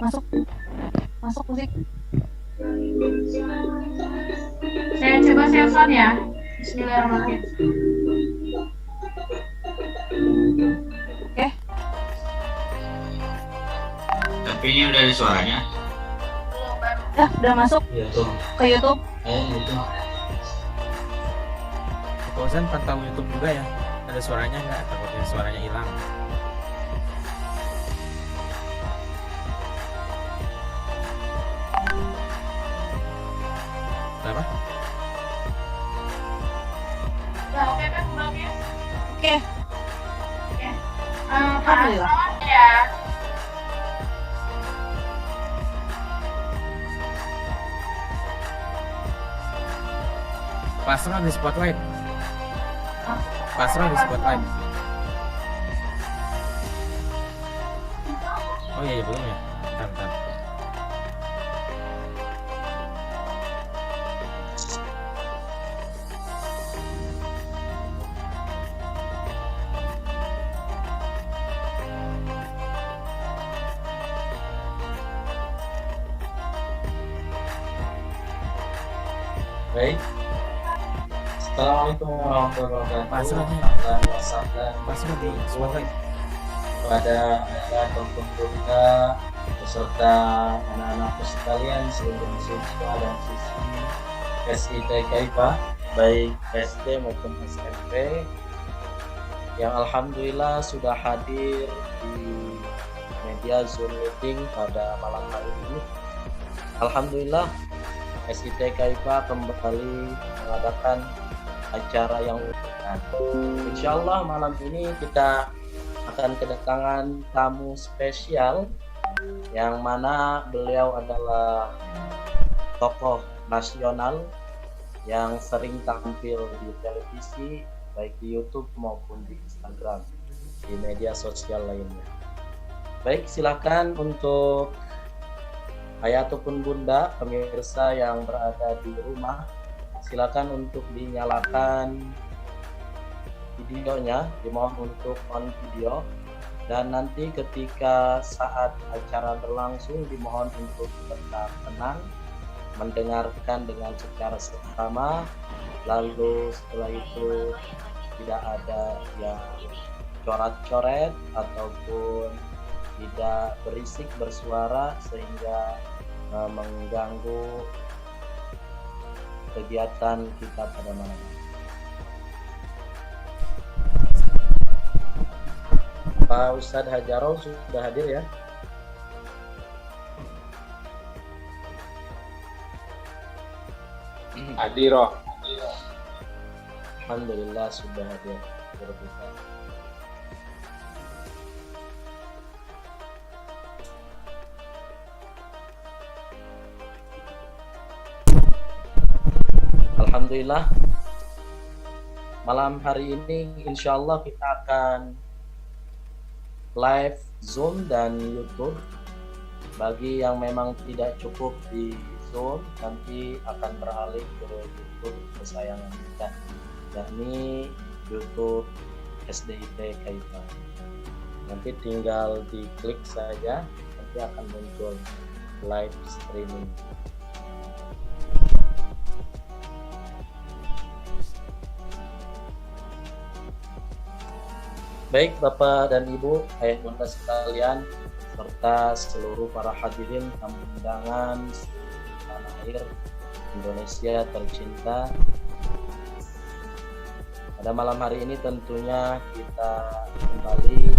Masuk musik. Saya coba sensor ya. Bismillahirrahmanirrahim. Oke. Tapi ini udah ada suaranya. Udah masuk YouTube. ke YouTube. YouTube. Fauzan pantau YouTube juga ya. Ada suaranya nggak? Takutnya suaranya hilang. Apa? Udah oke kan Bangis? Oke. Oke. Alhamdulillah. Ya. Pasrah di spotlight. Pasrah di spotlight. Oh iya, belum ya. Bentar. Baik. Assalamualaikum warahmatullahi Pasrah nih. wabarakatuh. Pasrah di spotlight. Kepada ataupun pemuda beserta anak-anakku sekalian, seluruh siswa dan siswi SITK IPA, baik SD maupun SMP, yang alhamdulillah sudah hadir di media Zoom meeting pada malam hari ini. Alhamdulillah SITK IPA kembali mengadakan acara yang unik. Insyaallah malam ini kita akan kedatangan tamu spesial yang mana beliau adalah tokoh nasional yang sering tampil di televisi, baik di YouTube maupun di Instagram, di media sosial lainnya. Baik, silakan untuk ayah ataupun bunda pemirsa yang berada di rumah, silakan untuk dinyalakan videonya, dimohon untuk on video, dan nanti ketika saat acara berlangsung dimohon untuk tetap tenang, mendengarkan dengan secara seksama, lalu setelah itu tidak ada yang coret-coret ataupun tidak berisik bersuara sehingga mengganggu kegiatan kita pada malam ini. Pak Ustadz Hajaro sudah hadir ya? Hadiro. Alhamdulillah sudah hadir. Berbuka. Alhamdulillah malam hari ini insya Allah kita akan live Zoom dan YouTube. Bagi yang memang tidak cukup di Zoom, nanti akan beralih ke YouTube kesayangan kita, yakni YouTube SDIT Kaifa. Nanti tinggal diklik saja, nanti akan muncul live streaming. Baik Bapak dan Ibu, ayah bunda sekalian, serta seluruh para hadirin tamu undangan seluruh tanah air Indonesia tercinta. Pada malam hari ini tentunya kita kembali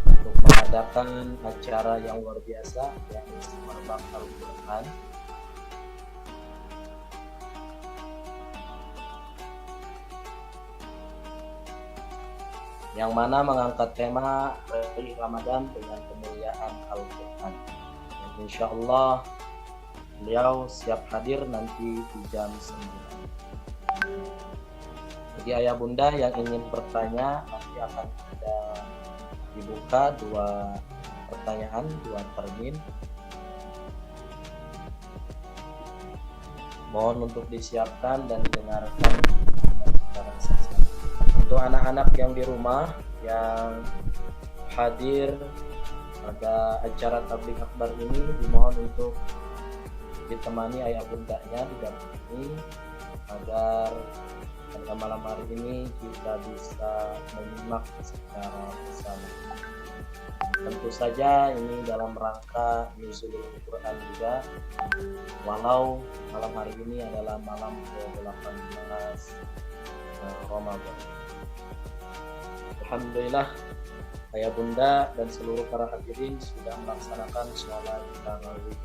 untuk mengadakan acara yang luar biasa, yang Istimarbak Al-Quran. Yang mana mengangkat tema dari Ramadan dengan kemuliaan Al-Quran. Insya Allah beliau siap hadir nanti di jam 9. Bagi ayah bunda yang ingin bertanya, nanti akan ada dibuka 2 pertanyaan, 2 termin. Mohon untuk disiapkan dan didengarkan secara sesat. Untuk anak-anak yang di rumah yang hadir Pada acara tabligh akbar ini dimohon untuk ditemani ayah bundanya, didampingi agar pada malam hari ini kita bisa menyimak secara bersama. Tentu saja ini dalam rangka nuzulul Quran juga, walau malam hari ini adalah malam ke-18 Ramadan. Alhamdulillah ayah bunda dan seluruh para hadirin sudah melaksanakan sholat tarawih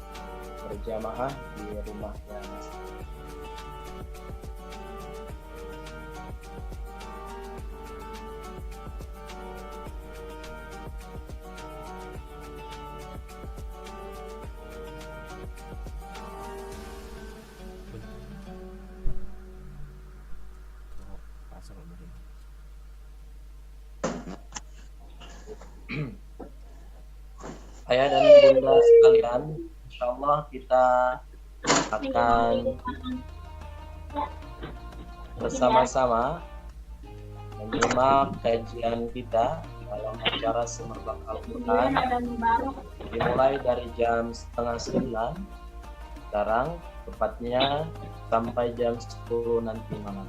berjamaah di rumahnya masing-masing. Ayah dan bunda sekalian, insya Allah kita akan bersama-sama menyimak kajian kita dalam acara Semerbak Al-Quran dimulai dari jam 8:30 sekarang tepatnya sampai jam 10 nanti malam.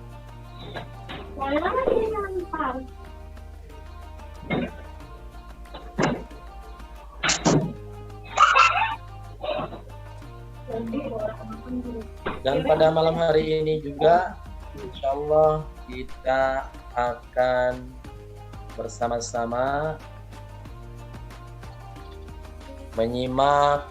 Dan pada malam hari ini juga insya Allah kita akan bersama-sama menyimak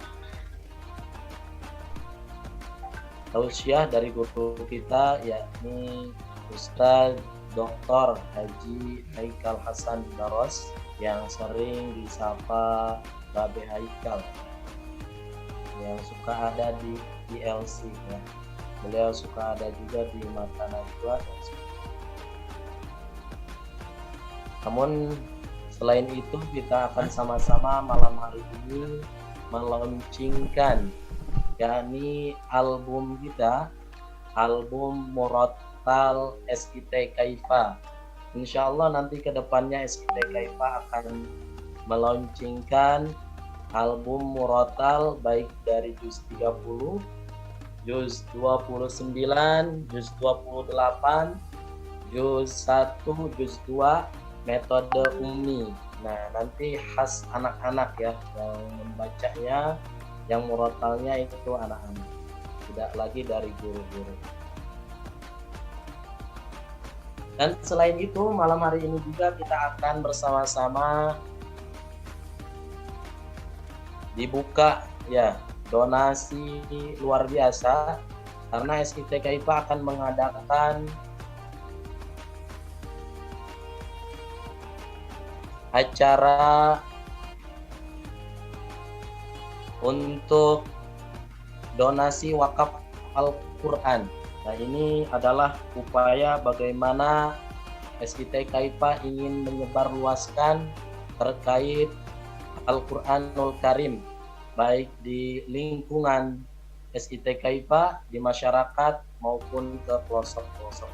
tausiah dari guru kita, yakni Ustaz Dr. Haji Haikal Hasan Daros yang sering disapa Babe Haikal, yang suka ada di ILC ya. Beliau suka ada juga di Mata Najwa. Namun selain itu kita akan sama-sama malam hari ini melaunchingkan yakni album kita, album Murattal SIT Kaifa. Insya Allah nanti kedepannya SIT Kaifa akan melaunchingkan album Murattal baik dari juz 30, juz 29, juz 28, juz 1, juz 2, metode ummi. Nah, nanti khas anak-anak ya yang membacanya, yang murattalnya itu anak-anak, tidak lagi dari guru-guru. Dan selain itu malam hari ini juga kita akan bersama-sama dibuka ya donasi luar biasa karena SIT Kaifa akan mengadakan acara untuk donasi wakaf Al-Quran. Nah, ini adalah upaya bagaimana SIT Kaifa ingin menyebarluaskan terkait Al-Quranul Karim, baik di lingkungan SIT Kaifa, di masyarakat, maupun ke pelosok-pelosok.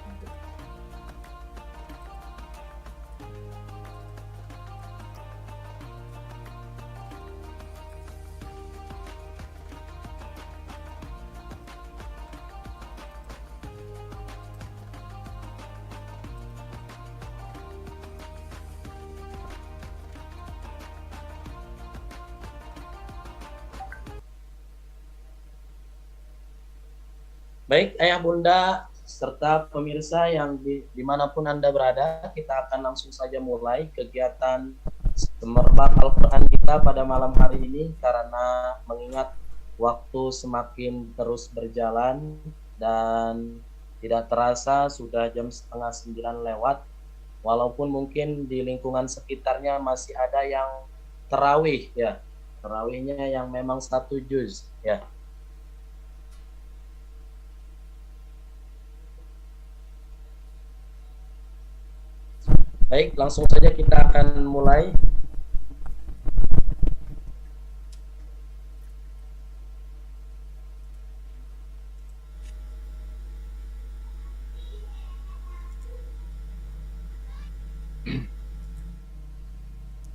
Baik, ayah bunda serta pemirsa yang dimanapun Anda berada, kita akan langsung saja mulai kegiatan Semerbak Al-Quran kita pada malam hari ini karena mengingat waktu semakin terus berjalan dan tidak terasa sudah jam 8:30 lewat, walaupun mungkin di lingkungan sekitarnya masih ada yang terawih ya, terawihnya yang memang 1 juz ya. Baik, langsung saja kita akan mulai.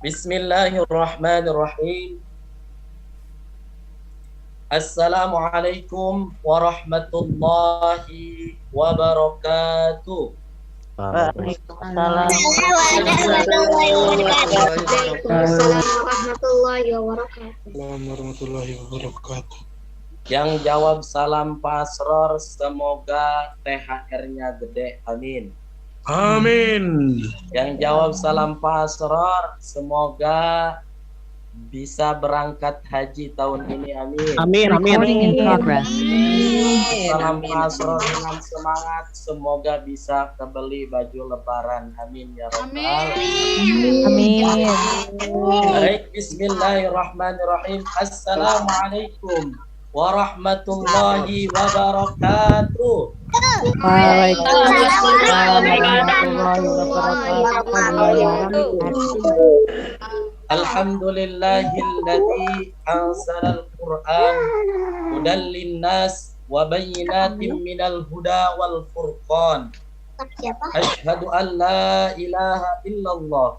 Bismillahirrahmanirrahim. Assalamualaikum warahmatullahi wabarakatuh. Waalaikumsalam. Warahmatullahi wabarakatuh. Yang jawab salam Pak Asror, semoga THR-nya gede, amin. Amin. Yang jawab salam Pak Asror, semoga bisa berangkat haji tahun ini, amin. Amin. Recording in progress. Salam Pak Asror dengan semangat, semoga bisa kebeli baju lebaran, amin ya Rabbal. Amin. Baik, bismillahirrahmanirrahim. Assalamualaikum warahmatullahi wabarakatuh. Waalaikumsalam warahmatullahi wabarakatuh. Alhamdulillahilladzi anzalal Qur'an hudan linnas wa bayyinatin minal huda wal furqan. Asyhadu an la ilaha illallah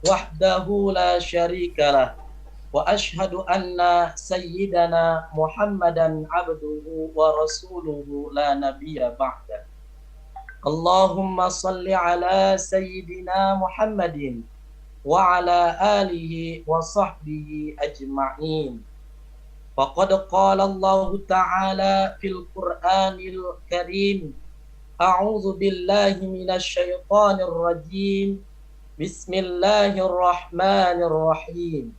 wahdahu la syarikalah wa asyhadu anna sayyidana Muhammadan abduhu wa rasuluhu la nabiyya ba'da. Allahumma salli ala sayyidina Muhammadin wa ala alihi wa sahbihi ajma'in. Faqad qala Allah ta'ala fil Qur'anil Karim, a'udzu billahi minasy syaithanir rajim. Bismillahirrahmanirrahim.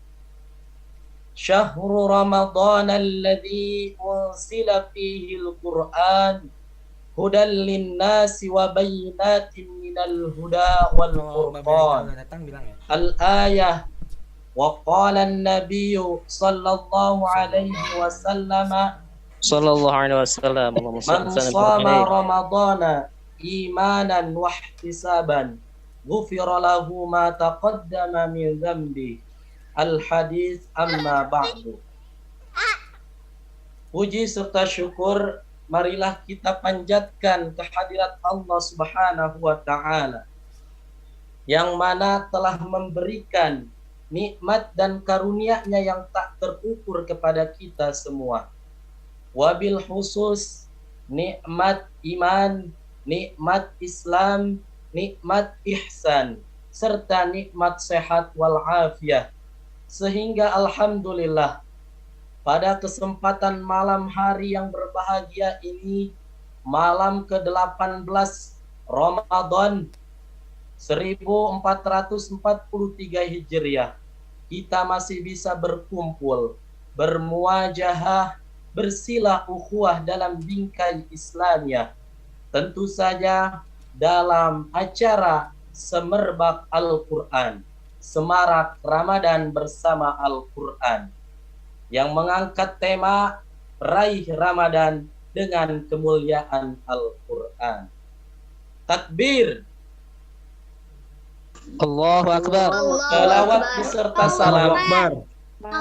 Syahrul Ramadan alladzi unzila fihi al-Qur'an hudan lin-nasi wa bayyinatin minal huda wal furqan. Al-ayah. Wa qala an-nabiyyu sallallahu alaihi wasallam man shama ramadana imanan wa ihtisaban ghufira lahu ma taqaddama min dhanbi. Al-hadis amma ba'du. Puji serta syukur marilah kita panjatkan kehadirat Allah Subhanahu wa taala yang mana telah memberikan nikmat dan karunia-Nya yang tak terukur kepada kita semua. Wabil khusus nikmat iman, nikmat Islam, nikmat ihsan serta nikmat sehat wal afiyah. Sehingga alhamdulillah pada kesempatan malam hari yang berbahagia ini, malam ke-18 Ramadan 1443 Hijriah, kita masih bisa berkumpul, bermuajahah, bersilah ukhuwah dalam bingkai Islamiyah. Tentu saja dalam acara Semerbak Al-Quran, Semarak Ramadan bersama Al-Quran, yang mengangkat tema Raih Ramadan dengan kemuliaan Al-Quran. Takbir. Allahu Akbar. Selawat beserta salam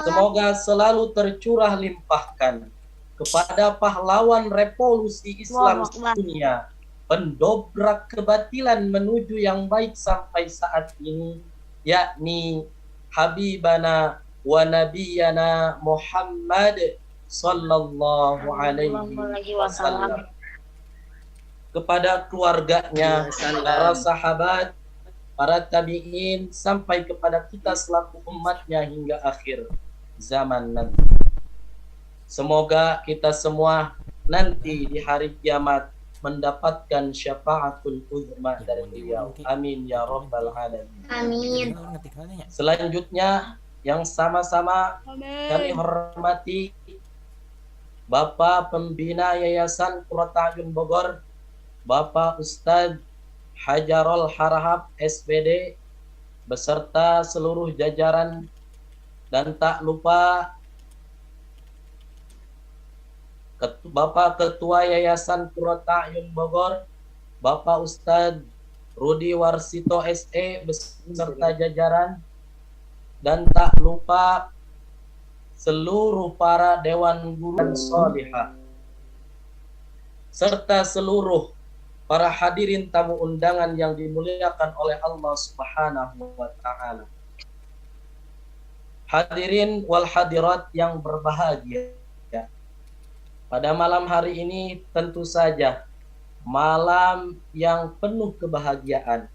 semoga selalu tercurah limpahkan kepada pahlawan revolusi Islam dunia, pendobrak kebatilan menuju yang baik sampai saat ini, yakni Habibana wa Nabiyana Muhammad sallallahu alaihi wasallam. Kepada keluarganya, para sahabat, para tabi'in, sampai kepada kita selaku umatnya hingga akhir zaman nanti. Semoga kita semua nanti di hari kiamat mendapatkan syafaatul uzma dari beliau. Amin ya rabbal alamin. Amin. Selanjutnya yang sama-sama kami hormati Bapak Pembina Yayasan Qurratu A'yun Bogor, Bapak Ustadz Hajarul Harahap SPD beserta seluruh jajaran, dan tak lupa Bapak Ketua Yayasan Qurratu A'yun Bogor, Bapak Ustadz Rudi Warsito SE beserta jajaran, dan tak lupa seluruh para dewan guru dan sholihah serta seluruh para hadirin tamu undangan yang dimuliakan oleh Allah Subhanahu wa taala. Hadirin wal hadirat yang berbahagia. Pada malam hari ini tentu saja malam yang penuh kebahagiaan,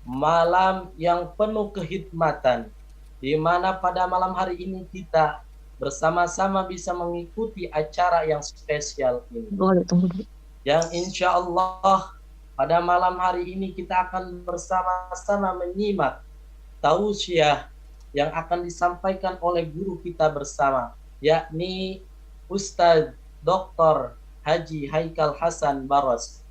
malam yang penuh kehikmatan, di mana pada malam hari ini kita bersama-sama bisa mengikuti acara yang spesial ini. Yang insya Allah pada malam hari ini kita akan bersama-sama menyimak tausiah yang akan disampaikan oleh guru kita bersama, yakni Ustadz Dr. Haji Haikal Hasan Baros,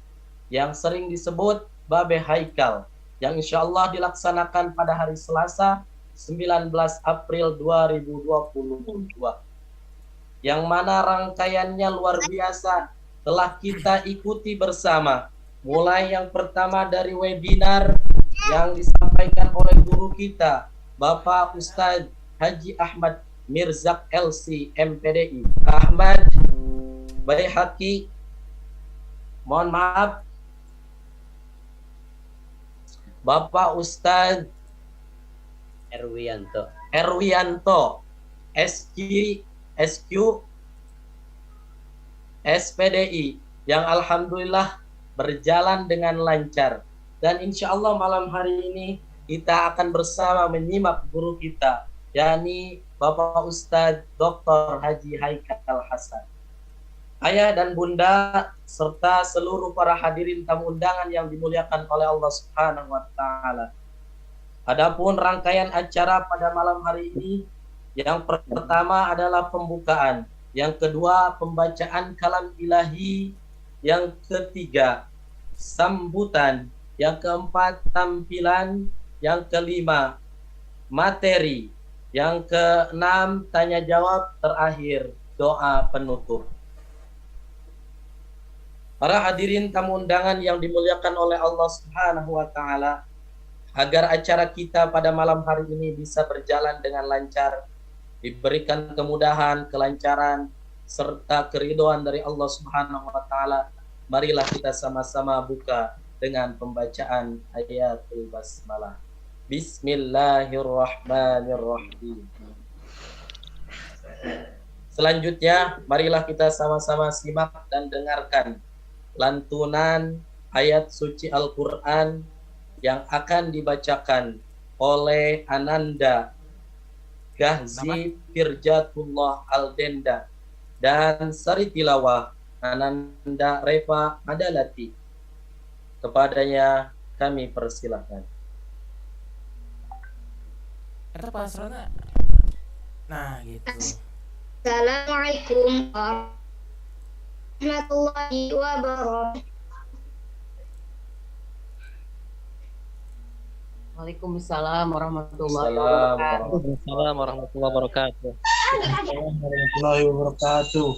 yang sering disebut Babe Haikal, yang insya Allah dilaksanakan pada hari Selasa 19 April 2022, yang mana rangkaiannya luar biasa telah kita ikuti bersama, mulai yang pertama dari webinar yang disampaikan oleh guru kita Bapak Ustadz Haji Ahmad Mirzak LC MPDI Ahmad Baihaqi, mohon maaf, Bapak Ustadz Erwianto SQ SPDI, yang alhamdulillah berjalan dengan lancar. Dan insya Allah malam hari ini kita akan bersama menyimak guru kita, yakni Bapak Ustadz Dr. Haji Haikal Hasan. Ayah dan bunda serta seluruh para hadirin tamu undangan yang dimuliakan oleh Allah Subhanahu wa taala. Adapun rangkaian acara pada malam hari ini, yang pertama adalah pembukaan, yang kedua pembacaan kalam ilahi, yang ketiga sambutan, yang keempat tampilan, yang kelima materi, yang keenam tanya jawab, terakhir doa penutup. Para hadirin tamu undangan yang dimuliakan oleh Allah Subhanahu wa taala, agar acara kita pada malam hari ini bisa berjalan dengan lancar, diberikan kemudahan, kelancaran, serta keridhaan dari Allah Subhanahu wa taala, marilah kita sama-sama buka dengan pembacaan ayatul basmalah. Bismillahirrahmanirrahim. Selanjutnya, marilah kita sama-sama simak dan dengarkan lantunan ayat suci Al-Quran yang akan dibacakan oleh Ananda Gahzi Firjatullah Aldenda dan Sari Tilawah Ananda Reva Adalati. Kepadanya kami persilahkan. Kata pasrona. Nah, gitu. Assalamualaikum warahmatullahi wabarakatuh. Waalaikumsalam warahmatullahi Assalamualaikum warahmatullahi wabarakatuh. warahmatullahi wabarakatuh.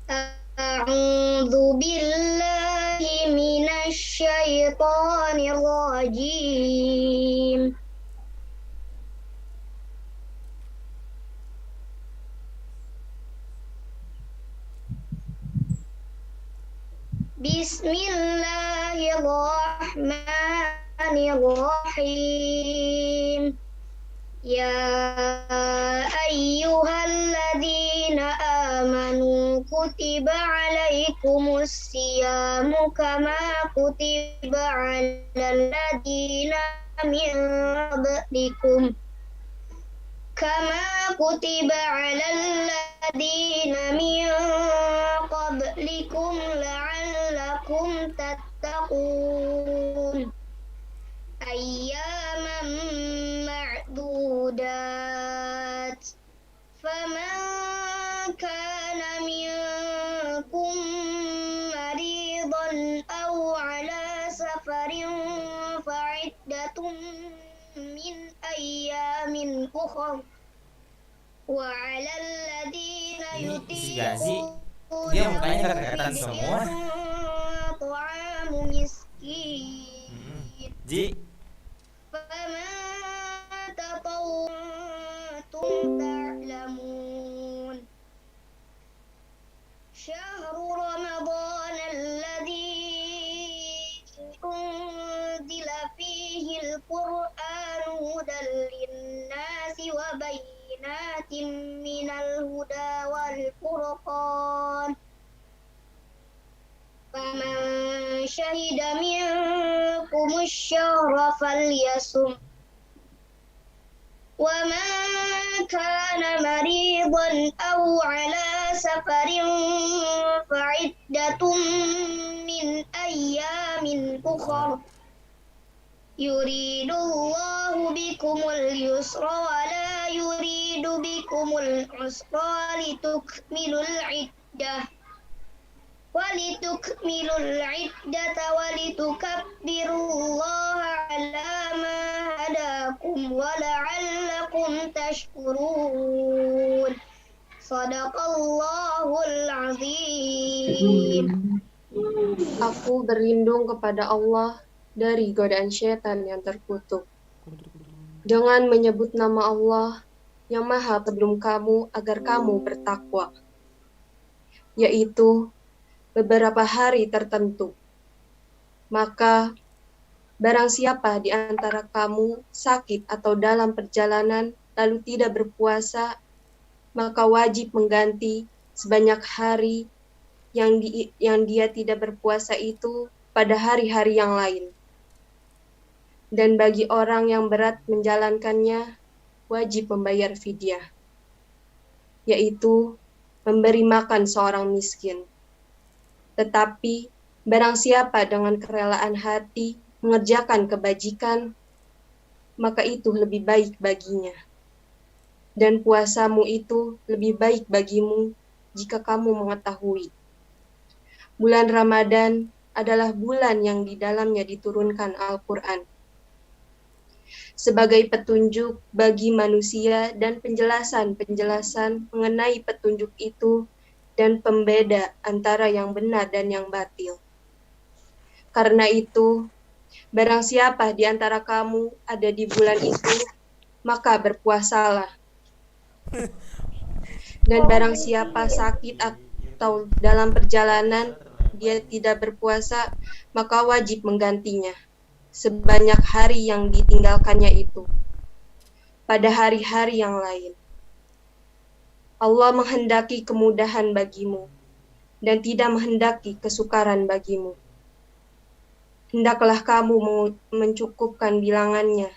A'udzu billahi minasy syaithanir rajim. Bismillahirrahmanirrahim. Ya ayyuhalladzina amanu kutiba alaikumus siyamu kama kutiba alal ladzina min qablikum kama kutiba alal ladzina min qablikum la'allakum tattaqun. Ayyaman ma'dudat. Faman kana minkum maridan aw ala safarin fa'iddatun min ayyamin ukhra. Wa 'alal ladzina yutiquna Dia mukanya nggak kelihatan semua. ta'amu miskin. Ji, فما تطوعتم تعلمون شهر رمضان الذي أنزل فيه القرآن هدى الهدى والفرقان فمن شهد منكم الشهر فليصم ومن كان مريضا أو على سفر فعدة من أيام أخر يريد الله بكم اليسر ولا يريد بكم العسر ولتكملوا العدة ولتكبروا الله على ما هداكم ولعلكم تشكرون صدق الله العظيم. Aku berlindung kepada Allah dari godaan syaitan yang terkutuk. Dengan menyebut nama Allah yang maha pelindung kamu agar kamu bertakwa, yaitu beberapa hari tertentu. Maka barang siapa di antara kamu sakit atau dalam perjalanan lalu tidak berpuasa, maka wajib mengganti sebanyak hari yang dia tidak berpuasa itu pada hari-hari yang lain. Dan bagi orang yang berat menjalankannya, wajib membayar fidyah, yaitu memberi makan seorang miskin. Tetapi barang siapa dengan kerelaan hati mengerjakan kebajikan, maka itu lebih baik baginya. Dan puasamu itu lebih baik bagimu jika kamu mengetahui. Bulan Ramadan adalah bulan yang di dalamnya diturunkan Al-Quran sebagai petunjuk bagi manusia dan penjelasan-penjelasan mengenai petunjuk itu dan pembeda antara yang benar dan yang batil. Karena itu, barang siapa di antara kamu ada di bulan itu, maka berpuasalah. Dan barang siapa sakit atau dalam perjalanan dia tidak berpuasa, maka wajib menggantinya sebanyak hari yang ditinggalkannya itu pada hari-hari yang lain. Allah menghendaki kemudahan bagimu dan tidak menghendaki kesukaran bagimu. Hendaklah kamu mencukupkan bilangannya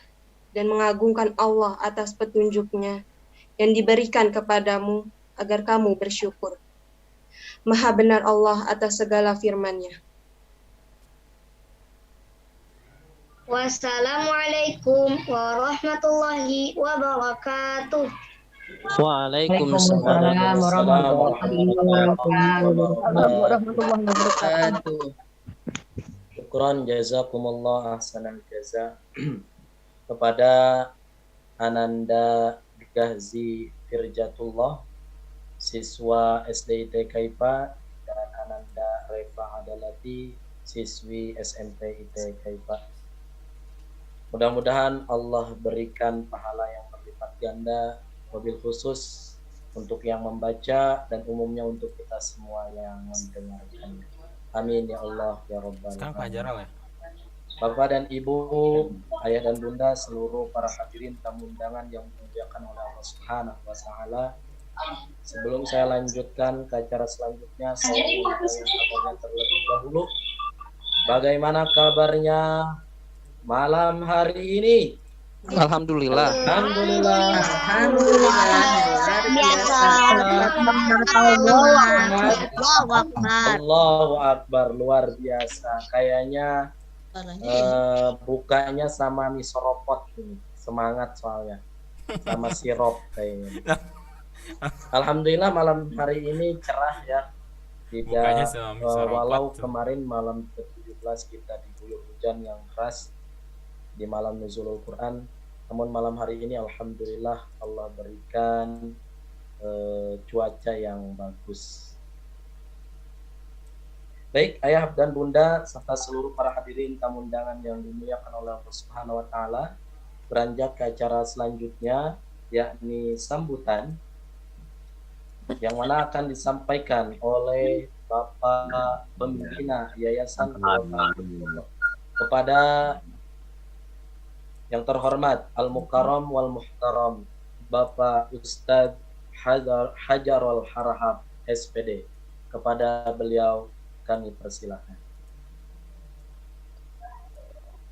dan mengagungkan Allah atas petunjuknya yang diberikan kepadamu agar kamu bersyukur. Maha benar Allah atas segala firman-Nya. Wassalamualaikum warahmatullahi wabarakatuh. Waalaikumsalam warahmatullahi wabarakatuh. Syukran jazakumullah ahsanal jaza kepada Ananda Gahzi Firjatullah, siswa SDIT Kaipa, dan Ananda Reva Adalati, siswi SMP IT Kaipa. Mudah-mudahan Allah berikan pahala yang berlipat ganda, wabil khusus untuk yang membaca dan umumnya untuk kita semua yang mendengarkan. Amin ya Allah ya Rabbal Alamin. Bapak dan Ibu, ayah dan bunda, seluruh para hadirin tamu undangan yang dimuliakan oleh Allah Subhanahu wa taala. Sebelum saya lanjutkan ke acara selanjutnya, saya ingin bertanya terlebih dahulu. Bagaimana kabarnya malam hari ini? Alhamdulillah. Alhamdulillah. Allahu Akbar, luar biasa. Kayaknya bukanya sama mie soropot, semangat soalnya, sama sirup kayaknya. Alhamdulillah malam hari ini cerah ya. Tidak walau kemarin malam ke-17 kita diguyur hujan yang keras di malam nuzulul Quran, namun malam hari ini alhamdulillah Allah berikan cuaca yang bagus. Baik, ayah dan bunda serta seluruh para hadirin tamu undangan yang dimuliakan oleh Allah Subhanahu wa taala, beranjak ke acara selanjutnya, yakni sambutan yang mana akan disampaikan oleh Bapak Pembina Yayasan kepada yang terhormat Al-Mukarram wal Muhtaram Bapak Ustadz Hajarul Harahap SPD. Kepada beliau kami persilahkan.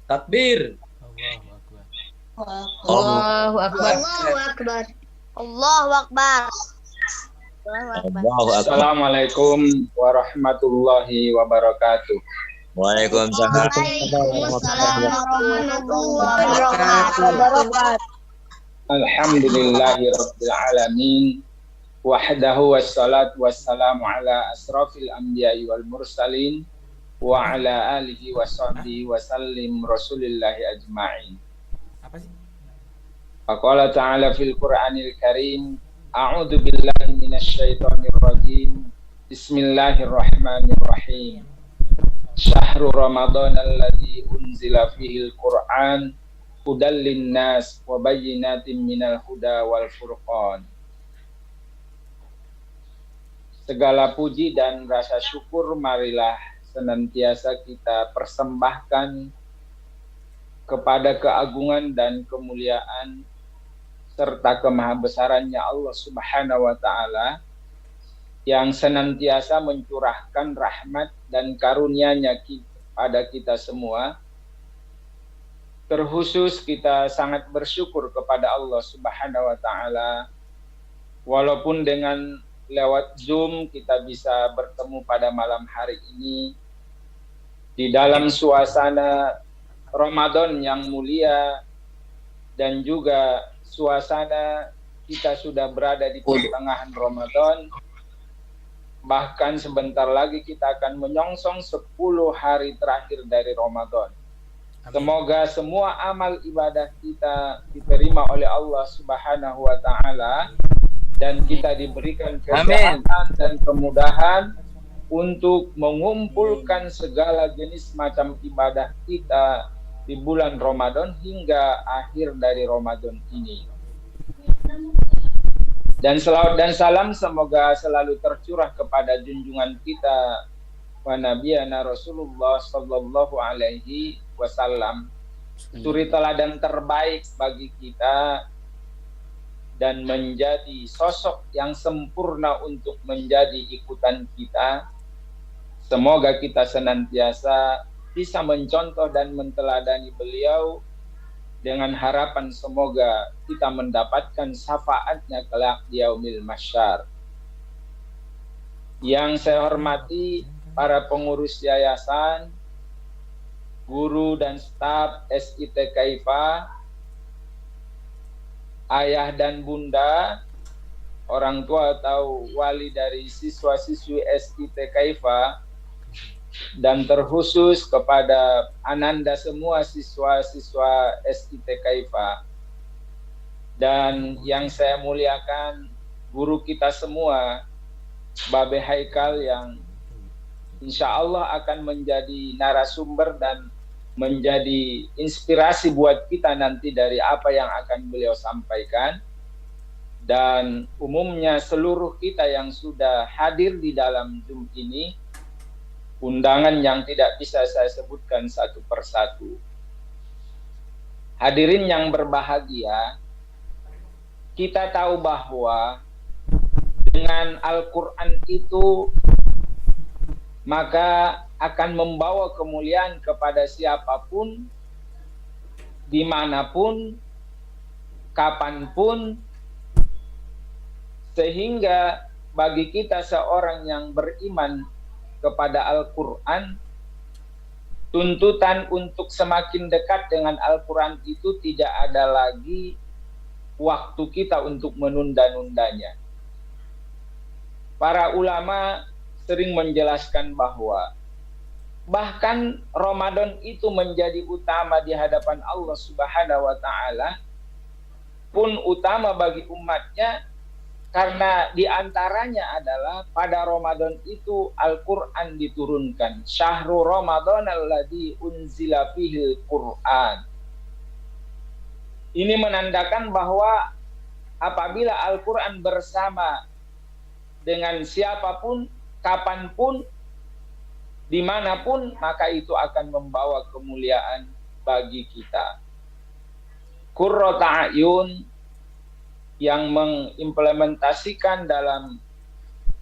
Takbir. Allahu Allahu Akbar. Akbar. Allahu Akbar. Allahu Akbar. Allahu Akbar. Assalamualaikum warahmatullahi wabarakatuh. Waalaikumsalam. Waalaikumsalam warahmatullahi wabarakatuh. Alhamdulillahi rabbil alamin. Wahdahu wassalatu wassalamu ala asrafil anbiya'i wal mursalin wa ala alihi wa sahbihi wa sallim rasulillahi ajma'in. Apa sih? Faqala ta'ala fil Qur'anil Karim, a'udzu billahi minasyaitonir rajim. Bismillahirrahmanirrahim. Syahrul Ramadan alladzi unzila fihil Qur'an hudal linnas wa bayyinatin minal huda wal furqan. Segala puji dan rasa syukur marilah senantiasa kita persembahkan kepada keagungan dan kemuliaan serta kemahabesarannya Allah Subhanahu wa Ta'ala yang senantiasa mencurahkan rahmat dan karunia-Nya kepada kita semua. Terkhusus kita sangat bersyukur kepada Allah Subhanahu wa Ta'ala, walaupun dengan lewat Zoom kita bisa bertemu pada malam hari ini di dalam suasana Ramadan yang mulia, dan juga suasana kita sudah berada di pertengahan Ramadan. Bahkan sebentar lagi kita akan menyongsong 10 hari terakhir dari Ramadan. Semoga semua amal ibadah kita diterima oleh Allah Subhanahu wa Ta'ala, dan kita diberikan kesehatan dan kemudahan untuk mengumpulkan segala jenis macam ibadah kita di bulan Ramadan hingga akhir dari Ramadan ini. Dan selawat dan salam semoga selalu tercurah kepada junjungan kita wa nabiyana Rasulullah sallallahu alaihi wasallam, suri teladan terbaik bagi kita dan menjadi sosok yang sempurna untuk menjadi ikutan kita. Semoga kita senantiasa bisa mencontoh dan menteladani beliau, dengan harapan semoga kita mendapatkan syafaatnya kelak di yaumil mahsyar. Yang saya hormati para pengurus yayasan, guru dan staf SIT Kaifa, ayah dan bunda, orang tua atau wali dari siswa-siswi SIT Kaifa, dan terkhusus kepada ananda semua siswa-siswa SIT Kaifa. Dan yang saya muliakan guru kita semua, Babe Haikal, yang insya Allah akan menjadi narasumber dan menjadi inspirasi buat kita nanti dari apa yang akan beliau sampaikan. Dan umumnya seluruh kita yang sudah hadir di dalam Zoom ini, undangan yang tidak bisa saya sebutkan satu persatu. Hadirin yang berbahagia, kita tahu bahwa dengan Al-Quran itu maka akan membawa kemuliaan kepada siapapun, dimanapun, kapanpun, sehingga bagi kita seorang yang beriman kepada Al-Quran, tuntutan untuk semakin dekat dengan Al-Quran itu tidak ada lagi waktu kita untuk menunda-nundanya. Para ulama sering menjelaskan bahwa bahkan Ramadan itu menjadi utama di hadapan Allah Subhanahu wa Ta'ala, pun utama bagi umatnya, karena diantaranya adalah pada Ramadan itu Al-Quran diturunkan. Syahrul Ramadan alladzi unzila fihil Qur'an. Ini menandakan bahwa apabila Al-Quran bersama dengan siapapun, kapanpun, dimanapun, maka itu akan membawa kemuliaan bagi kita. Qurrata a'yun, yang mengimplementasikan dalam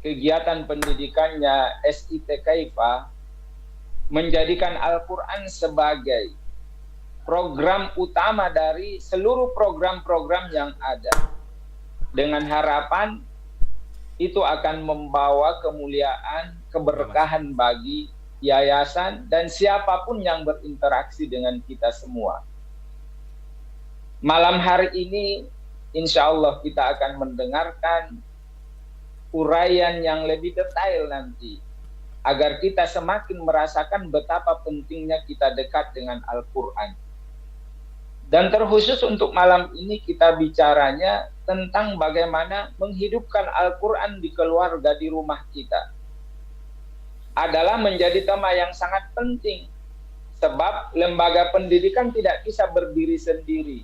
kegiatan pendidikannya SIT Kaifa menjadikan Al-Quran sebagai program utama dari seluruh program-program yang ada, dengan harapan itu akan membawa kemuliaan, keberkahan bagi yayasan dan siapapun yang berinteraksi dengan kita semua. Malam hari ini insya Allah kita akan mendengarkan uraian yang lebih detail nanti, agar kita semakin merasakan betapa pentingnya kita dekat dengan Al-Quran. Dan terkhusus untuk malam ini kita bicaranya tentang bagaimana menghidupkan Al-Quran di keluarga, di rumah kita. Adalah menjadi tema yang sangat penting. Sebab lembaga pendidikan tidak bisa berdiri sendiri.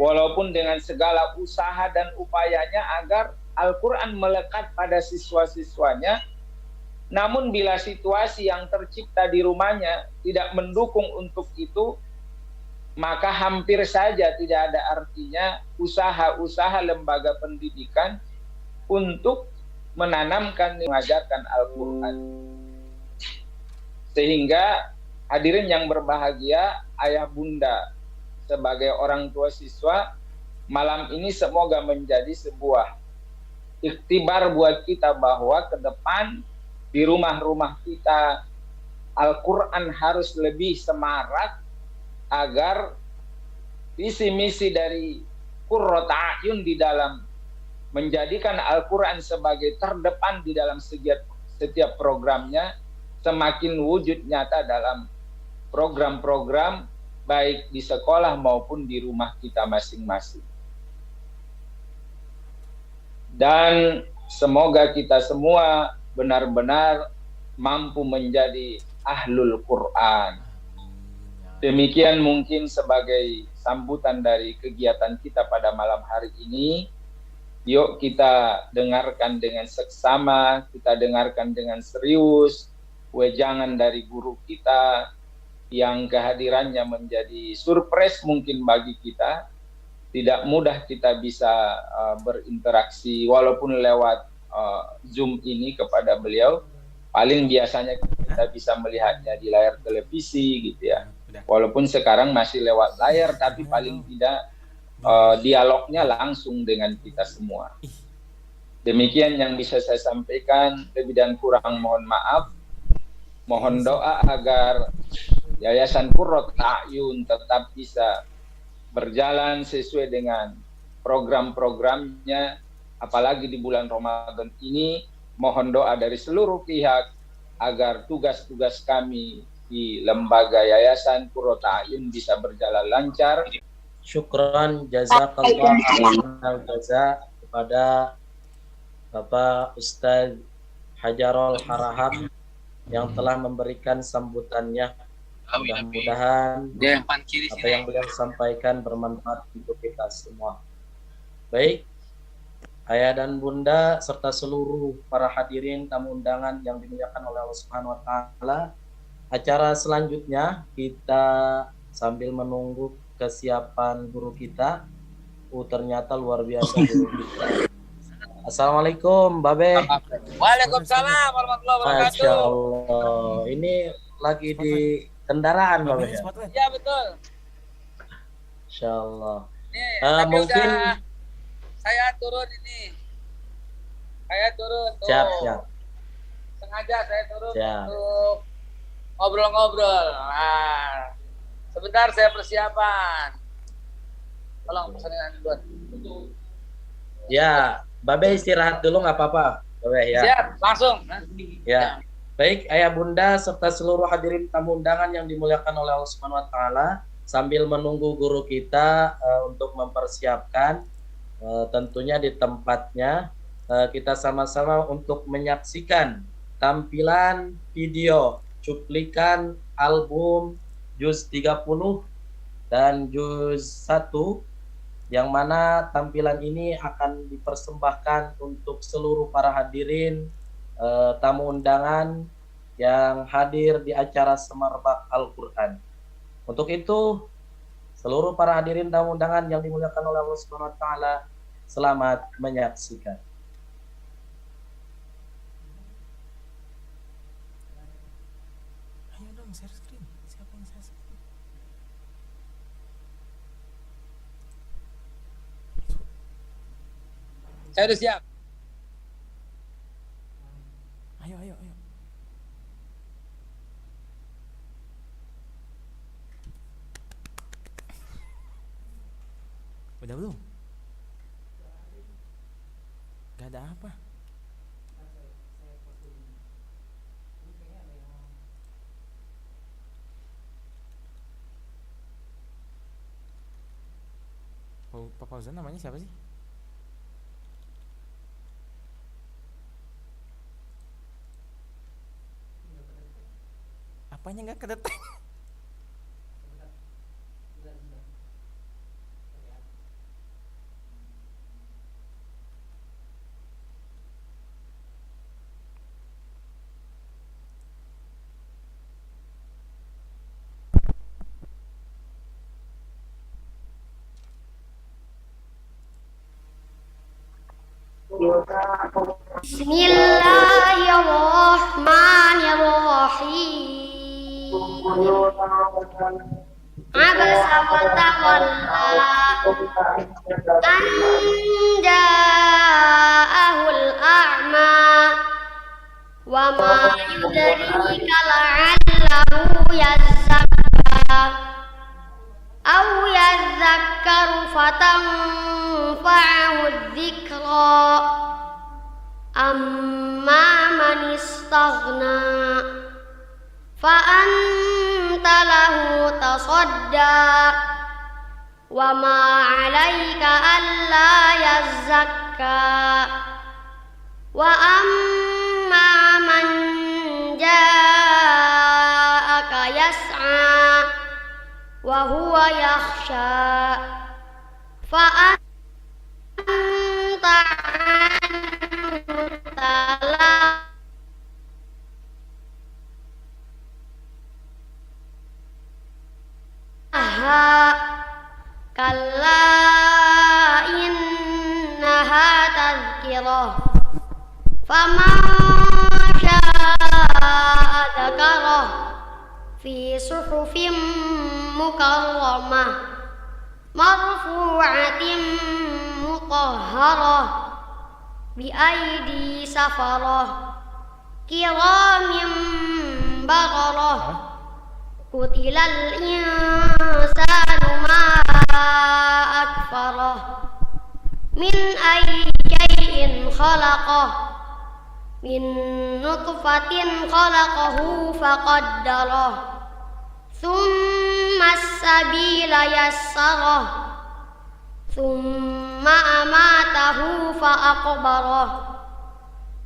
Walaupun dengan segala usaha dan upayanya agar Al-Quran melekat pada siswa-siswanya, namun bila situasi yang tercipta di rumahnya tidak mendukung untuk itu, maka hampir saja tidak ada artinya usaha-usaha lembaga pendidikan untuk menanamkan, mengajarkan Al-Quran. Sehingga hadirin yang berbahagia, ayah bunda sebagai orang tua siswa, malam ini semoga menjadi sebuah ikhtibar buat kita bahwa ke depan di rumah-rumah kita Al-Quran harus lebih semarak, agar visi misi dari Qurratu A'yun di dalam menjadikan Al-Quran sebagai terdepan di dalam setiap programnya semakin wujud nyata dalam program-program baik di sekolah maupun di rumah kita masing-masing. Dan semoga kita semua benar-benar mampu menjadi ahlul Quran. Demikian mungkin sebagai sambutan dari kegiatan kita pada malam hari ini. Yuk kita dengarkan dengan seksama, kita dengarkan dengan serius wejangan dari guru kita yang kehadirannya menjadi surprise mungkin bagi kita. Tidak mudah kita bisa berinteraksi walaupun lewat Zoom ini kepada beliau. Paling biasanya kita bisa melihatnya di layar televisi gitu ya. Walaupun sekarang masih lewat layar, tapi paling tidak dialognya langsung dengan kita semua. Demikian yang bisa saya sampaikan. Lebih dan kurang mohon maaf. Mohon doa agar Yayasan Qurratu A'yun tetap bisa berjalan sesuai dengan program-programnya. Apalagi di bulan Ramadan ini, mohon doa dari seluruh pihak agar tugas-tugas kami di lembaga Yayasan Qurratu A'yun bisa berjalan lancar. Syukran jazakallah khairal jaza kepada Bapak Ustaz Hajarul Harahap yang telah memberikan sambutannya. Mudah-mudahan apa yang beliau sampaikan bermanfaat untuk kita semua. Baik, ayah dan bunda serta seluruh para hadirin tamu undangan yang dimuliakan oleh Allah Subhanahu wa taala. Acara selanjutnya kita sambil menunggu kesiapan guru kita. Ternyata luar biasa guru kita. Assalamualaikum, Babe. Waalaikumsalam warahmatullahi wabarakatuh. Masya Allah. Ini lagi di kendaraan, Babe. Ya betul. Insya Allah. Mungkin saya turun ini. Saya turun. Siap, siap. Sengaja saya turun siap. Untuk ngobrol-ngobrol. Nah, sebentar saya persiapan. Tolong pesanin dulu. Ya, Babe istirahat dulu nggak apa-apa, Babe ya. Siap, langsung. Ya. Baik, ayah bunda serta seluruh hadirin tamu undangan yang dimuliakan oleh Allah Subhanahu wa taala, sambil menunggu guru kita untuk mempersiapkan tentunya di tempatnya, kita sama-sama untuk menyaksikan tampilan video cuplikan album juz 30 dan juz 1, yang mana tampilan ini akan dipersembahkan untuk seluruh para hadirin tamu undangan yang hadir di acara Semarbak Al-Quran. Untuk itu, seluruh para hadirin tamu undangan yang dimuliakan oleh Allah Subhanahu wa taala, Selamat menyaksikan. Ayo dong share screen. Siapa yang share screen? Saya udah siap. Ayo, ayo, ayo. Udah belum? Gak ada apa? Pak Fauzan namanya siapa sih? Apanya nggak kedetek? Bismillahirrahmanirrahim. Abasa wa tawalla an ja'ahul a'ma wa ma yudrika la'allahu yazakka aw yazakkaru fatanfa'ahu dzikra amma man istaghna fa anta lahu tasadda wa ma 'alaika alla yazakka wa amma man ja'aka yas'a wa huwa yakhsha fa anta 'anhu talaha kalla innaha tadhkirah faman syaa'a dzakarah fi suhufin mukarramah marfu'atin mutahharah bi aidi safarah kiramin bararah Kutilal insanu ma akfarah min ayyi syai'in khalaqah min nutfatin khalaqahu faqaddarah thumma as-sabila yassarah thumma amatahu faqbarah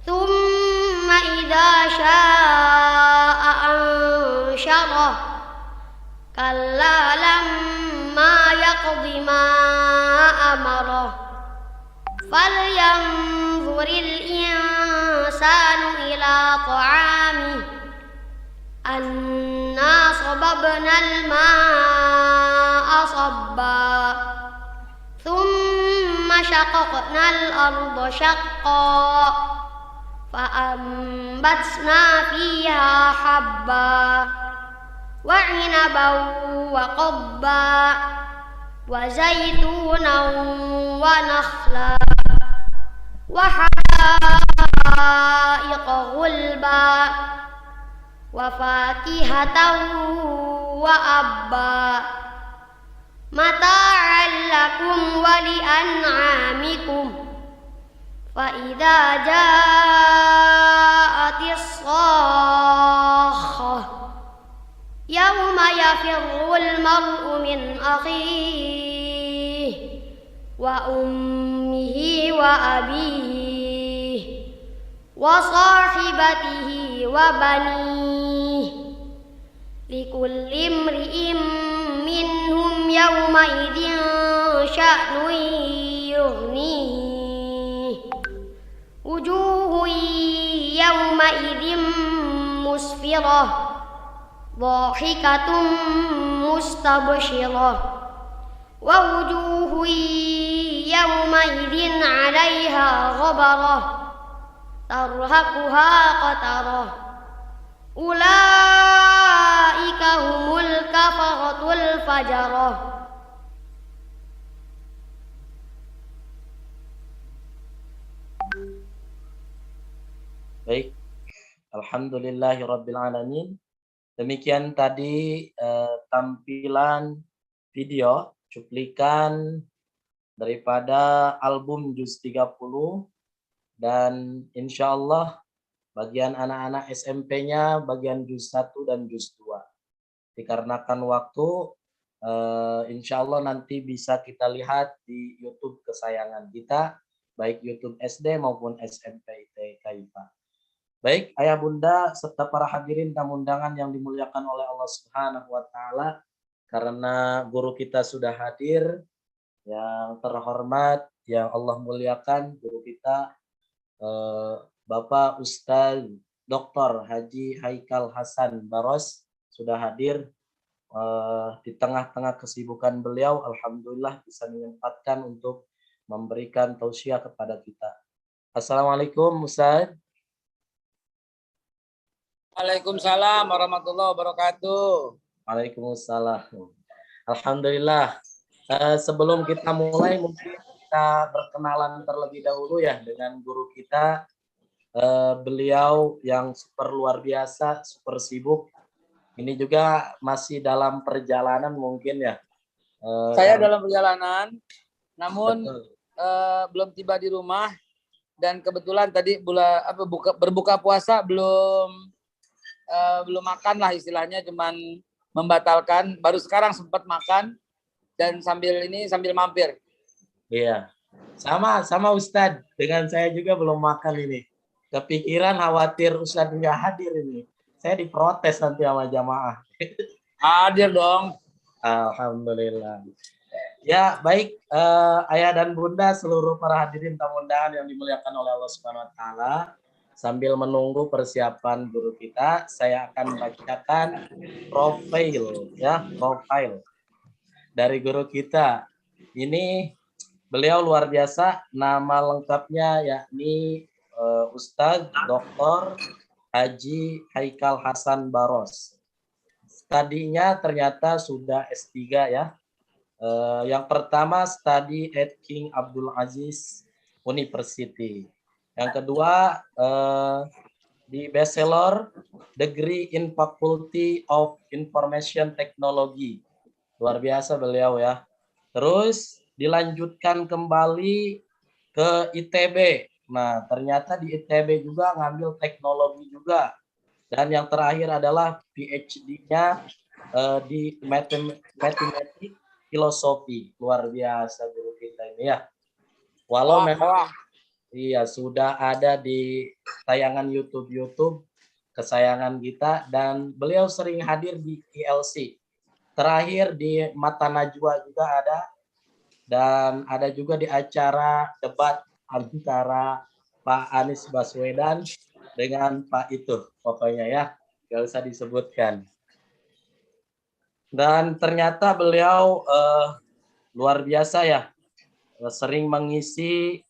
thumma idza syaa'a ansyarah kalla lamma yaqdi ma amarah falyanzuril insanu ila ta'amih anna sababnal ma'a sabba thumma shaqaqnal arda shaqqa fa'ambatna fiha habba وعنبا وقضبا وزيتونا ونخلا وحدائق غلبا وفاكهة وأبا متاعا لكم ولأنعامكم فإذا جاءت الصاخة يوم يفر المرء من أخيه وأمه وأبيه وصاحبته وبنيه لكل امرئ منهم يومئذ شأن يغنيه وجوه يومئذ مسفرة ضاحكة مستبشرة ووجوه يومئذ عليها غبرة ترهقها قترة أولئك هم الكفرة الفجرة. Baik, alhamdulillahirrabbilalamin. Demikian tadi tampilan video cuplikan daripada album Juz 30 dan insya Allah bagian anak-anak SMP-nya bagian Juz 1 dan Juz 2. Dikarenakan waktu, insya Allah nanti bisa kita lihat di YouTube kesayangan kita, baik YouTube SD maupun SMP TK IPA. Baik, ayah bunda serta para hadirin tamu undangan yang dimuliakan oleh Allah Subhanahu wa taala, karena guru kita sudah hadir, yang terhormat, yang Allah muliakan guru kita Bapak Ustaz Dr. Haji Haikal Hasan Baros sudah hadir. Di tengah-tengah kesibukan beliau, alhamdulillah bisa menyempatkan untuk memberikan tausiah kepada kita. Assalamualaikum Ustaz. Waalaikumsalam warahmatullahi wabarakatuh. Waalaikumsalam. Alhamdulillah. Sebelum kita mulai, mungkin kita berkenalan terlebih dahulu ya dengan guru kita. Beliau yang super luar biasa, super sibuk. Ini juga masih dalam perjalanan mungkin ya. Saya dalam perjalanan, namun belum tiba di rumah dan kebetulan tadi berbuka puasa belum makan lah istilahnya, cuman membatalkan. Baru sekarang sempat makan dan sambil mampir. Iya, sama Ustadz. Dengan saya juga belum makan ini. Kepikiran khawatir Ustadz nggak hadir ini. Saya diprotes nanti sama jamaah. Hadir dong. Alhamdulillah. Ya baik, ayah dan bunda seluruh para hadirin tamu undangan yang dimuliakan oleh Allah Subhanahu Wa Taala. Sambil menunggu persiapan guru kita, saya akan bacakan profil dari guru kita. Ini beliau luar biasa, nama lengkapnya yakni Ustadz Dr. Haji Haikal Hasan Baros. Studinya ternyata sudah S3 ya. Yang pertama study at King Abdul Aziz University. Yang kedua di Bachelor Degree in Faculty of Information Technology. Luar biasa beliau ya. Terus dilanjutkan kembali ke ITB. Nah, ternyata di ITB juga ngambil teknologi juga. Dan yang terakhir adalah PhD-nya di matematik filosofi. Luar biasa guru kita ini ya. Walau memang iya, sudah ada di tayangan YouTube kesayangan kita dan beliau sering hadir di ILC. Terakhir di Mata Najwa juga ada dan ada juga di acara debat antara Pak Anies Baswedan dengan Pak itu pokoknya ya, nggak usah disebutkan. Dan ternyata beliau luar biasa ya, sering mengisi.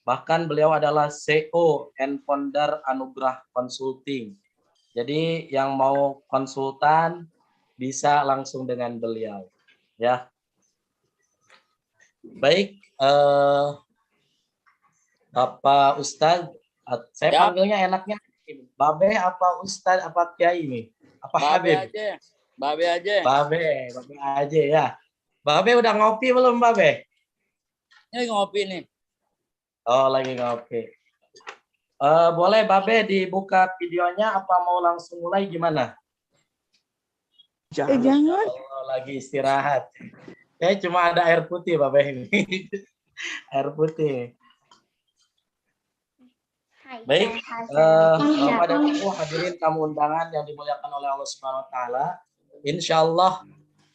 Bahkan beliau adalah CEO and founder Anugrah Consulting. Jadi yang mau konsultan bisa langsung dengan beliau. Ya. Baik, Bapak Ustadz, saya panggilnya enaknya Babe apa Ustadz apa Kiai ini? Apa Habib? Babe aja. Babe aja ya. Babe udah ngopi belum Babe? Ini ngopi nih. Oh, lagi ngopi. Boleh Babe dibuka videonya apa mau langsung mulai gimana? Jangan. Oh, lagi istirahat. Cuma ada air putih Babe ini. Air putih. Baik, Bapak dan Ibu hadirin tamu undangan yang dimuliakan oleh Allah Subhanahu Wa Taala. Insya Allah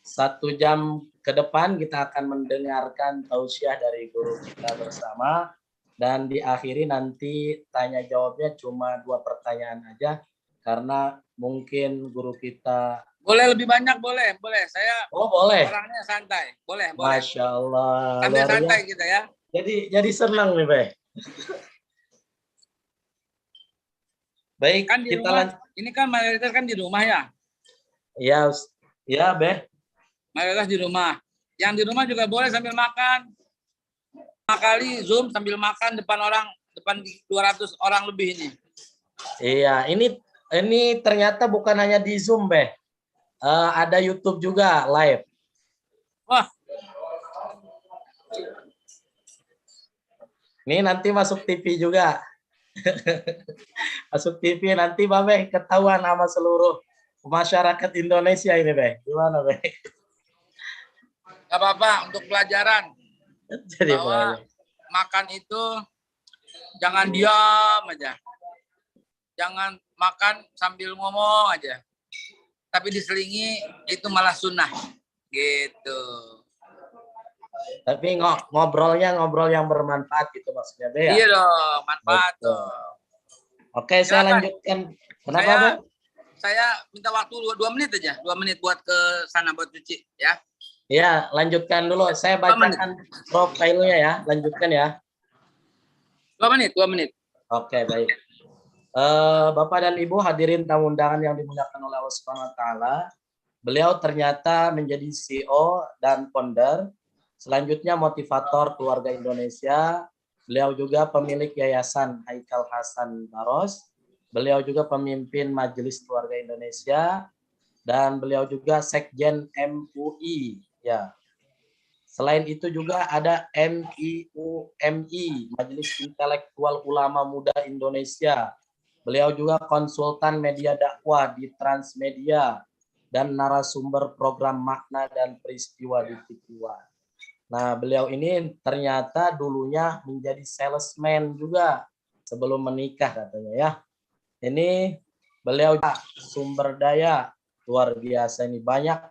1 jam ke depan kita akan mendengarkan tausiah dari guru kita bersama. Dan diakhiri nanti tanya jawabnya cuma 2 pertanyaan aja karena mungkin guru kita boleh lebih banyak, boleh. Saya boleh. Orangnya santai, boleh. Masya Allah. Sambil santai kita ya. Jadi senang nih, Beh. Baik, Kan di kita rumah, ini kan mayoritas kan di rumah ya. Ya, ya, Beh. Mayoritas di rumah. Yang di rumah juga boleh sambil makan. 5 kali Zoom sambil makan depan 200 orang lebih ini. Iya, ini ternyata bukan hanya di Zoom, Beh. Ada YouTube juga live. Wah. Ini nanti masuk TV juga. Masuk TV nanti, Beh, ketahuan sama seluruh masyarakat Indonesia ini, Beh. Gimana, Beh? Gak apa-apa untuk pelajaran. Jadi bahwa makan itu jangan diam aja. Jangan makan sambil ngomong aja. Tapi diselingi itu malah sunnah. Gitu. Tapi ngobrolnya ngobrol yang bermanfaat gitu maksudnya, Beh. Ya? Iya dong, manfaat dong. Oke, saya lanjutkan. Kenapa, Beh? Saya minta waktu 2 menit aja. 2 menit buat ke sana buat cuci ya. Ya, lanjutkan dulu. Saya bacakan profilnya ya. Lanjutkan ya. 2 menit, 2 menit. Oke, baik. Bapak dan Ibu hadirin tamu undangan yang dimuliakan oleh Allah Subhanahu wa taala. Beliau ternyata menjadi CEO dan founder, selanjutnya motivator keluarga Indonesia. Beliau juga pemilik Yayasan Haikal Hasan Baros. Beliau juga pemimpin Majelis Keluarga Indonesia dan beliau juga Sekjen MUI ya. Selain itu juga ada MIUMI, Majelis Intelektual Ulama Muda Indonesia. Beliau juga konsultan media dakwah di Transmedia dan narasumber program Makna dan Peristiwa di TV One. Nah, beliau ini ternyata dulunya menjadi salesman juga sebelum menikah katanya ya. Ini beliau sumber daya luar biasa ini,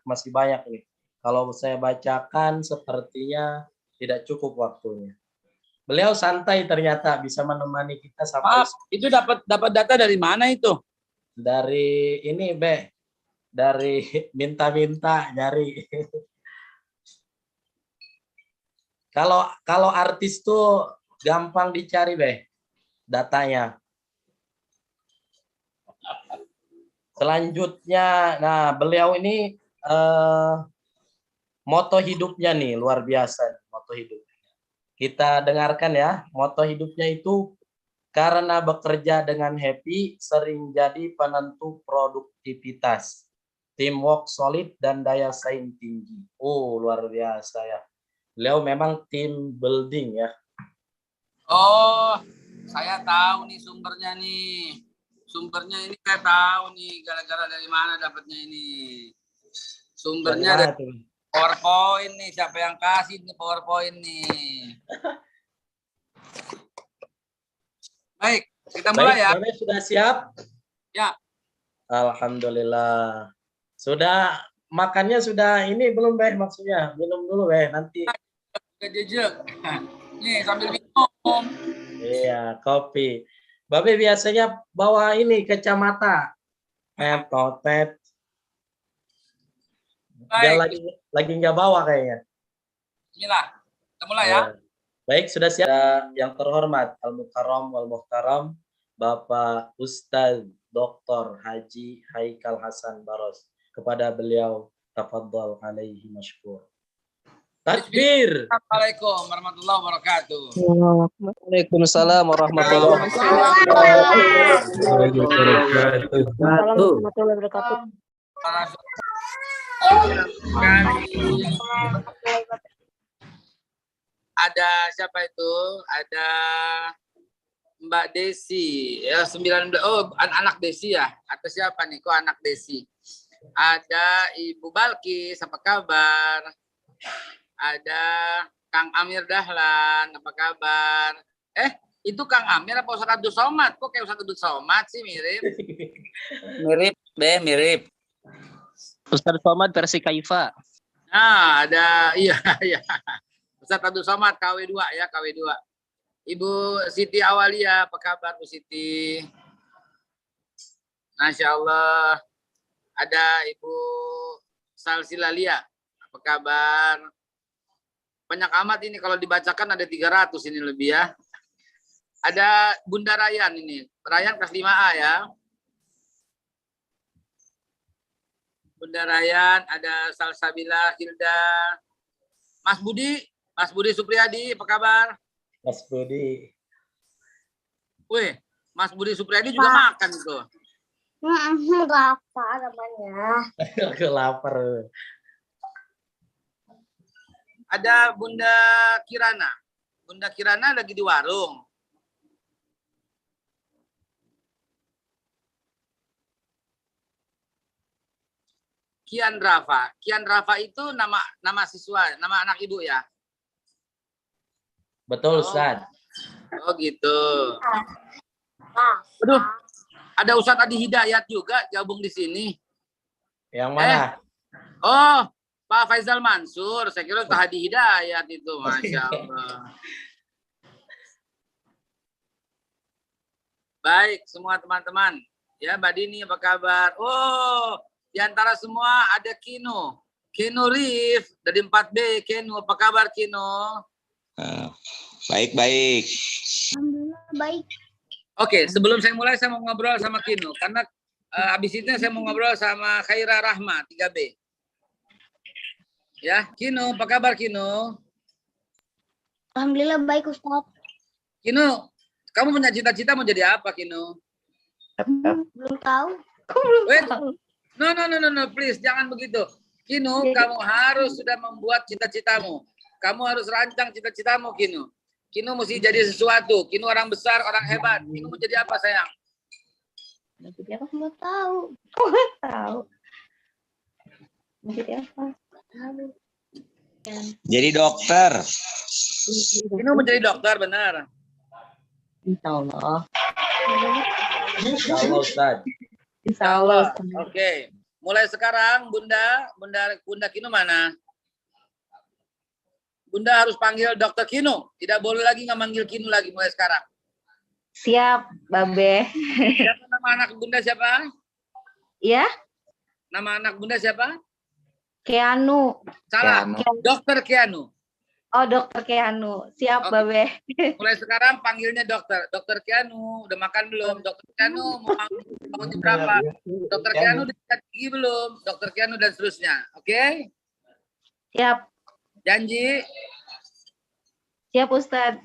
masih banyak nih. Kalau saya bacakan sepertinya tidak cukup waktunya. Beliau santai ternyata bisa menemani kita sampai. Maaf, itu dapat data dari mana itu? Dari ini, Beh. Dari minta-minta nyari. Kalau artis tuh gampang dicari, Beh, datanya. Selanjutnya, nah beliau ini moto hidupnya nih luar biasa, moto hidupnya. Kita dengarkan ya, moto hidupnya itu karena bekerja dengan happy sering jadi penentu produktivitas, teamwork solid dan daya saing tinggi. Oh, luar biasa ya. Beliau memang team building ya. Oh, saya tahu nih sumbernya nih. Sumbernya ini saya tahu nih, gara-gara dari mana dapatnya ini. Sumbernya dari PowerPoint nih, siapa yang kasih nih PowerPoint nih. Baik, kita mulai ya. Bapak sudah siap? Ya. Alhamdulillah. Sudah makannya sudah ini belum, Beh, maksudnya? Minum dulu, Beh, nanti. Jejek. Nih, sambil minum. Iya, kopi. Babe biasanya bawa ini kacamata. Totet. Dia lagi nggak bawa kayaknya. Bismillah. Kita mulai ya. Baik, sudah siap. Yang terhormat Al-Mukarram wal Muhtaram Bapak Ustaz Dr. Haji Haikal Hasan Baros. Kepada beliau tafadhal alaihi masykur. Takbir. Assalamualaikum warahmatullahi wabarakatuh. Waalaikumsalam warahmatullahi wabarakatuh. Ada siapa itu? Ada Mbak Desi ya, 19. Oh, anak Desi ya? Atau siapa nih? Kok anak Desi? Ada Ibu Balkis, apa kabar? Ada Kang Amir Dahlan, apa kabar? Itu Kang Amir apa Ustaz Abdul Somad? Kok kayak Ustaz Abdul Somad sih mirip? Mirip, Beh, mirip. Ustaz Somad versi Kaifa. Nah, ada iya. Ustaz Abdul Somad KW2 ya, KW2. Ibu Siti Awalia, apa kabar Bu Siti? Masya Allah. Ada Ibu Salsilalia, apa kabar? banyak amat ini kalau dibacakan ada 300 ini lebih ya. Ada Bunda Rayan ini. Rayan kelas 5A ya. Bunda Rayan, ada Salsabila, Hilda. Mas Budi Supriyadi, apa kabar? Mas Budi. Wih, Mas Budi Supriyadi juga makan itu. Apa namanya? Aku lapar. Ada Bunda Kirana. Bunda Kirana lagi di warung. Kian Rafa itu nama siswa, nama anak ibu ya? Betul, Ustaz. Oh gitu. Aduh, ada Ustadz Adi Hidayat juga gabung di sini. Yang mana? Oh, Pak Faisal Mansur. Saya kira Ustadz Adi Hidayat itu, Masya Allah. Baik, semua teman-teman. Ya, Mbak Dini apa kabar? Oh, di antara semua ada Kino. Kino Rif dari 4B. Kino, apa kabar Kino? Baik-baik. Alhamdulillah baik. Oke, sebelum saya mulai saya mau ngobrol sama Kino. Karena habis itu saya mau ngobrol sama Khaira Rahma, 3B. Ya, Kino, apa kabar Kino? Alhamdulillah baik Ustaz. Kino, kamu punya cita-cita mau jadi apa Kino? Belum tahu. Wait. No, please, jangan begitu. Kino, kamu harus sudah membuat cita-citamu. Kamu harus rancang cita-citamu, Kino. Kino mesti jadi sesuatu. Kino orang besar, orang hebat. Kino mau jadi apa, sayang? Jadi apa? Nggak tahu. Tahu. Jadi apa? Jadi dokter. Kino mau jadi dokter, benar. Insya Allah. Insya Allah, Ustaz. Insya Allah. Oke. Mulai sekarang, Bunda Kino mana? Bunda harus panggil Dokter Kino. Tidak boleh lagi nggak manggil Kino lagi mulai sekarang. Siap, Babe. Siapa nama anak Bunda siapa? Ya, Nama anak Bunda siapa? Keanu. Salah. Keanu. Dokter Keanu. Oh, Dokter Keanu. Siap, Oke. Babe. Mulai sekarang panggilnya dokter. Dokter Keanu, udah makan belum? Dokter Keanu mau jam berapa? Dokter Keanu udah gigi belum? Dokter Keanu dan seterusnya. Oke? Siap. Janji? Siap, Ustadz.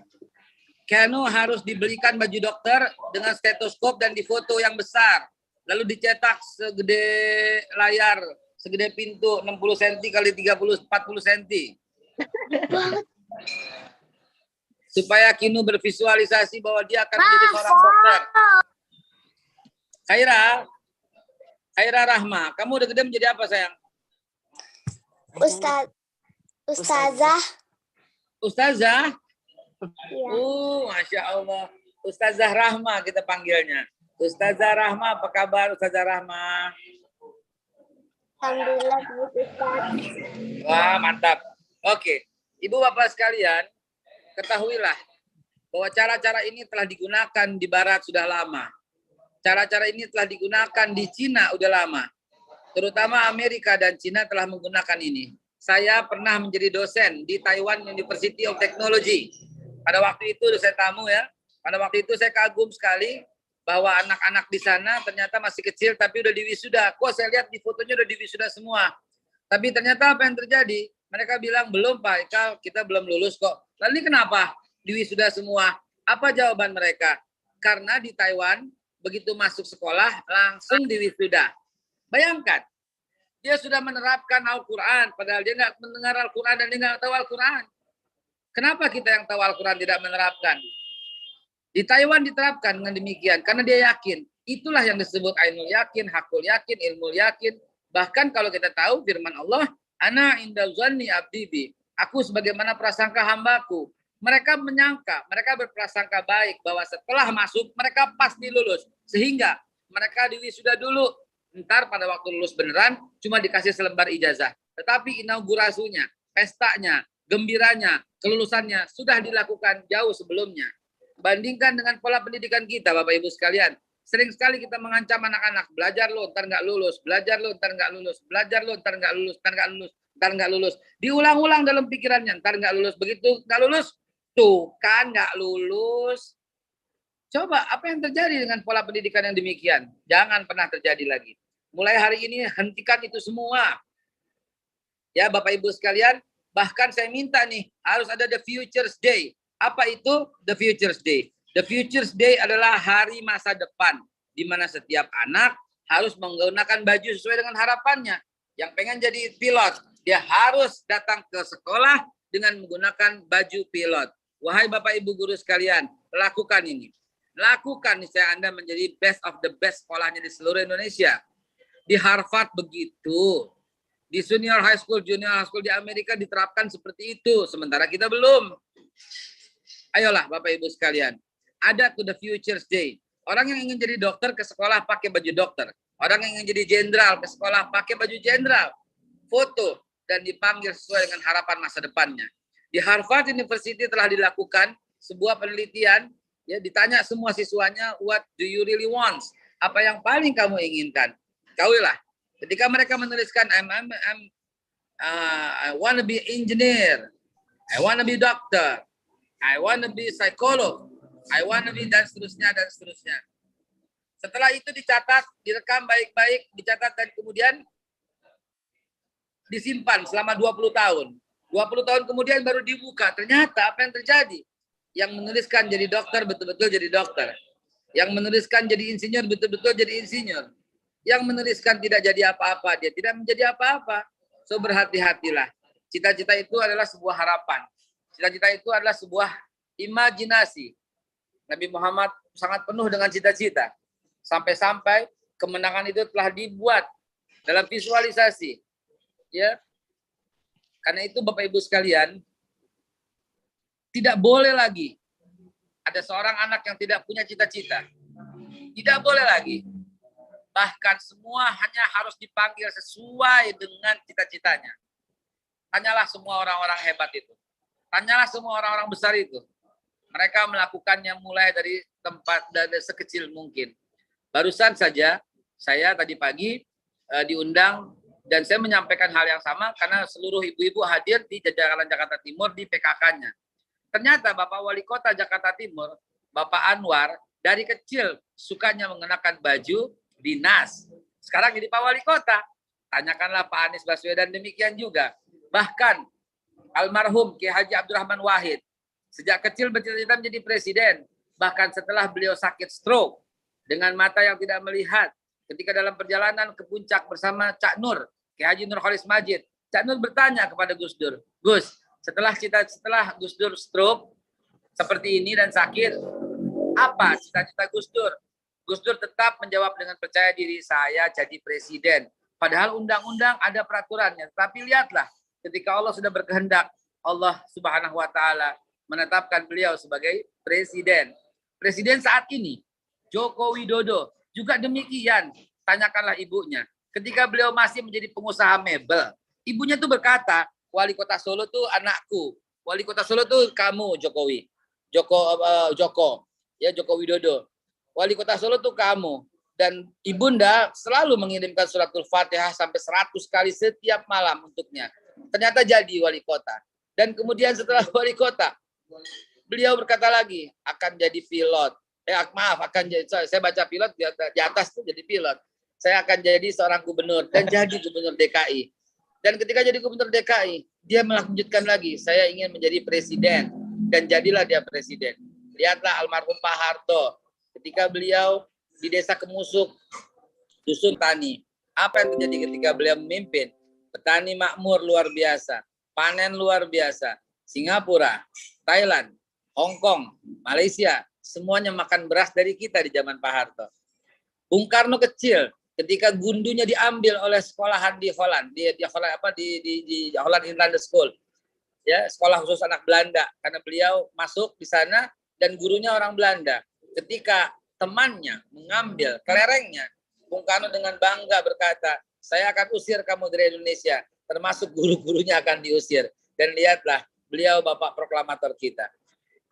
Keanu harus dibelikan baju dokter dengan stetoskop dan difoto yang besar. Lalu dicetak segede layar, segede pintu 60 cm kali 40 cm. Supaya Kinu bervisualisasi bahwa dia akan menjadi seorang dokter. Khaira Rahma, kamu udah gede menjadi apa, sayang? Ustazah. Ustazah? Iya. Masya Allah. Ustazah Rahma kita panggilnya. Ustazah Rahma, apa kabar Ustazah Rahma? Alhamdulillah baik Ustaz. Wah, mantap. Oke, Ibu Bapak sekalian, ketahuilah bahwa cara-cara ini telah digunakan di Barat sudah lama. Cara-cara ini telah digunakan di Cina udah lama. Terutama Amerika dan Cina telah menggunakan ini. Saya pernah menjadi dosen di Taiwan University of Technology. Pada waktu itu dosen tamu ya. Pada waktu itu saya kagum sekali bahwa anak-anak di sana ternyata masih kecil tapi udah diwisuda. Kok saya lihat di fotonya udah diwisuda semua. Tapi ternyata apa yang terjadi? Mereka bilang, belum Pak Ikal, kita belum lulus kok. Lalu ini kenapa? Diwisuda semua. Apa jawaban mereka? Karena di Taiwan, begitu masuk sekolah, langsung diwisuda. Bayangkan, dia sudah menerapkan Al-Quran, padahal dia nggak mendengar Al-Quran dan dia nggak tahu Al-Quran. Kenapa kita yang tahu Al-Quran tidak menerapkan? Di Taiwan diterapkan dengan demikian, karena dia yakin. Itulah yang disebut ainul yakin, hakul yakin, ilmu yakin. Bahkan kalau kita tahu firman Allah, Ana inda zanni abdi bi. Aku sebagaimana prasangka hambaku. Mereka menyangka, mereka berprasangka baik bahwa setelah masuk mereka pasti lulus. Sehingga mereka diwisuda dulu. Ntar pada waktu lulus beneran cuma dikasih selembar ijazah. Tetapi inaugurasinya, pestanya, gembiranya, kelulusannya sudah dilakukan jauh sebelumnya. Bandingkan dengan pola pendidikan kita Bapak Ibu sekalian. Sering sekali kita mengancam anak-anak, belajar lo, ntar nggak lulus, belajar lo, ntar nggak lulus, belajar lo, ntar nggak lulus, ntar nggak lulus. ntar nggak lulus. Diulang-ulang dalam pikirannya, ntar nggak lulus. Begitu nggak lulus, tuh kan nggak lulus. Coba apa yang terjadi dengan pola pendidikan yang demikian? Jangan pernah terjadi lagi. Mulai hari ini hentikan itu semua. Ya Bapak Ibu sekalian, bahkan saya minta nih harus ada the Futures Day. Apa itu the Futures Day? The Futures Day adalah hari masa depan di mana setiap anak harus menggunakan baju sesuai dengan harapannya. Yang pengen jadi pilot, dia harus datang ke sekolah dengan menggunakan baju pilot. Wahai Bapak Ibu guru sekalian, lakukan ini. Lakukan niscaya Anda menjadi best of the best sekolahnya di seluruh Indonesia. Di Harvard begitu. Di senior high school, junior high school di Amerika diterapkan seperti itu. Sementara kita belum. Ayolah Bapak Ibu sekalian. Ada to the Futures Day. Orang yang ingin jadi dokter ke sekolah pakai baju dokter. Orang yang ingin jadi jenderal ke sekolah pakai baju jenderal. Foto dan dipanggil sesuai dengan harapan masa depannya. Di Harvard University telah dilakukan sebuah penelitian. Ya, ditanya semua siswanya, what do you really want? Apa yang paling kamu inginkan? Kauilah. Ketika mereka menuliskan, I want to be engineer, I want to be doctor, I want to be psychologist, I want to be dan seterusnya dan seterusnya. Setelah itu dicatat, direkam baik-baik, dicatat dan kemudian disimpan selama 20 tahun. 20 tahun kemudian baru dibuka. Ternyata apa yang terjadi? Yang menuliskan jadi dokter betul-betul jadi dokter. Yang menuliskan jadi insinyur betul-betul jadi insinyur. Yang menuliskan tidak jadi apa-apa, dia tidak menjadi apa-apa. So berhati-hatilah. Cita-cita itu adalah sebuah harapan. Cita-cita itu adalah sebuah imajinasi. Nabi Muhammad sangat penuh dengan cita-cita. Sampai-sampai kemenangan itu telah dibuat dalam visualisasi. Ya. Karena itu Bapak Ibu sekalian, tidak boleh lagi ada seorang anak yang tidak punya cita-cita. Tidak boleh lagi. Bahkan semua hanya harus dipanggil sesuai dengan cita-citanya. Tanyalah semua orang-orang hebat itu. Tanyalah semua orang-orang besar itu. Mereka melakukannya mulai dari tempat dari sekecil mungkin. Barusan saja saya tadi pagi diundang dan saya menyampaikan hal yang sama karena seluruh ibu-ibu hadir di jajaran Jakarta Timur di PKK-nya. Ternyata Bapak Wali Kota Jakarta Timur, Bapak Anwar, dari kecil sukanya mengenakan baju dinas. Sekarang jadi Pak Wali Kota. Tanyakanlah Pak Anies Baswedan demikian juga. Bahkan almarhum Kiai Haji Abdurrahman Wahid, sejak kecil bercita-cita menjadi presiden. Bahkan setelah beliau sakit stroke, dengan mata yang tidak melihat, ketika dalam perjalanan ke puncak bersama Cak Nur, Kiai Haji Nurholis Majid, Cak Nur bertanya kepada Gus Dur, Gus, setelah Gus Dur stroke seperti ini dan sakit, apa cita-cita Gus Dur? Gus Dur tetap menjawab dengan percaya diri, saya jadi presiden. Padahal undang-undang ada peraturannya. Tapi lihatlah, ketika Allah sudah berkehendak, Allah Subhanahu wa Ta'ala menetapkan beliau sebagai presiden. Presiden saat ini, Joko Widodo, juga demikian. Tanyakanlah ibunya. Ketika beliau masih menjadi pengusaha mebel, ibunya tuh berkata, Wali Kota Solo tuh anakku. Wali Kota Solo tuh kamu, Jokowi. Joko Widodo. Wali Kota Solo tuh kamu. Dan ibunda selalu mengirimkan suratul Fatihah sampai 100 kali setiap malam untuknya. Ternyata jadi wali kota. Dan kemudian setelah wali kota, beliau berkata lagi, akan jadi pilot. Saya baca pilot di atas tuh jadi pilot. Saya akan jadi seorang gubernur dan jadi gubernur DKI. Dan ketika jadi gubernur DKI, dia melanjutkan lagi, saya ingin menjadi presiden. Dan jadilah dia presiden. Lihatlah almarhum Pak Harto. Ketika beliau di desa Kemusuk, dusun tani. Apa yang terjadi ketika beliau memimpin? Petani makmur luar biasa. Panen luar biasa. Singapura, Thailand, Hong Kong, Malaysia, semuanya makan beras dari kita di zaman Pak Harto. Bung Karno kecil, ketika gundunya diambil oleh sekolahan di Holland, di Holland Inland School, ya sekolah khusus anak Belanda, karena beliau masuk di sana dan gurunya orang Belanda. Ketika temannya mengambil kelerengnya, Bung Karno dengan bangga berkata, saya akan usir kamu dari Indonesia, termasuk guru-gurunya akan diusir. Dan lihatlah, beliau Bapak proklamator kita.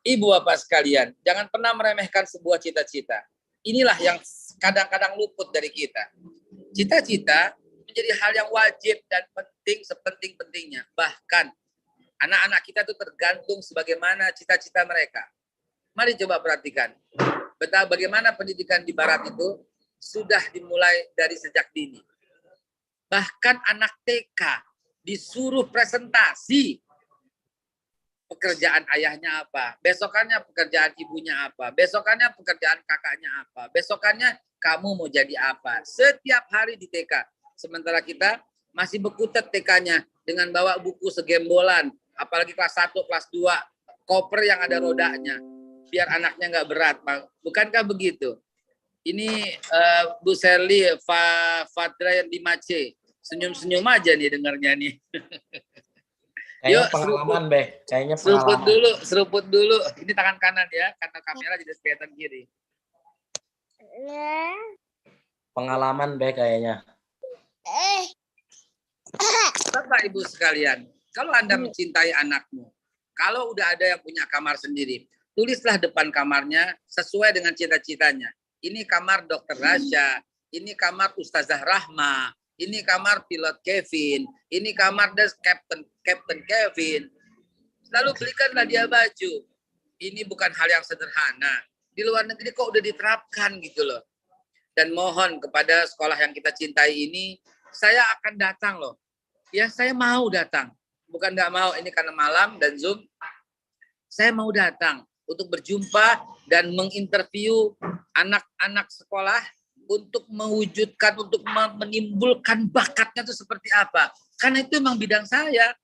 Ibu Bapak sekalian, jangan pernah meremehkan sebuah cita-cita. Inilah yang kadang-kadang luput dari kita. Cita-cita menjadi hal yang wajib dan penting sepenting-pentingnya. Bahkan anak-anak kita itu tergantung sebagaimana cita-cita mereka. Mari coba perhatikan. Bagaimana pendidikan di Barat itu sudah dimulai dari sejak dini. Bahkan anak TK disuruh presentasi pekerjaan ayahnya apa, besokannya pekerjaan ibunya apa, besokannya pekerjaan kakaknya apa, besokannya kamu mau jadi apa. Setiap hari di TK. Sementara kita masih bekutet TK-nya dengan bawa buku segembolan, apalagi kelas 1, kelas 2, koper yang ada rodanya, biar anaknya nggak berat. Bukankah begitu? Ini Bu Serli, Fadra yang di Mace. Senyum-senyum aja nih dengarnya nih. Kayaknya pengalaman, Beh. Kayaknya pengalaman. Seruput dulu. Ini tangan kanan ya, karena kamera jadi kelihatan kiri. Pengalaman, Beh, kayaknya. Bapak Ibu sekalian, kalau Anda mencintai anakmu, kalau udah ada yang punya kamar sendiri, tulislah depan kamarnya sesuai dengan cita-citanya. Ini kamar Dr. Rasya, ini kamar Ustazah Rahma, ini kamar pilot Kevin, ini kamar Captain Kevin. Lalu belikanlah dia baju. Ini bukan hal yang sederhana. Di luar negeri kok udah diterapkan gitu loh. Dan mohon kepada sekolah yang kita cintai ini, saya akan datang loh. Ya, saya mau datang. Bukan nggak mau, ini karena malam dan Zoom. Saya mau datang untuk berjumpa dan menginterview anak-anak sekolah untuk mewujudkan, untuk menimbulkan bakatnya itu seperti apa. Karena itu memang bidang saya.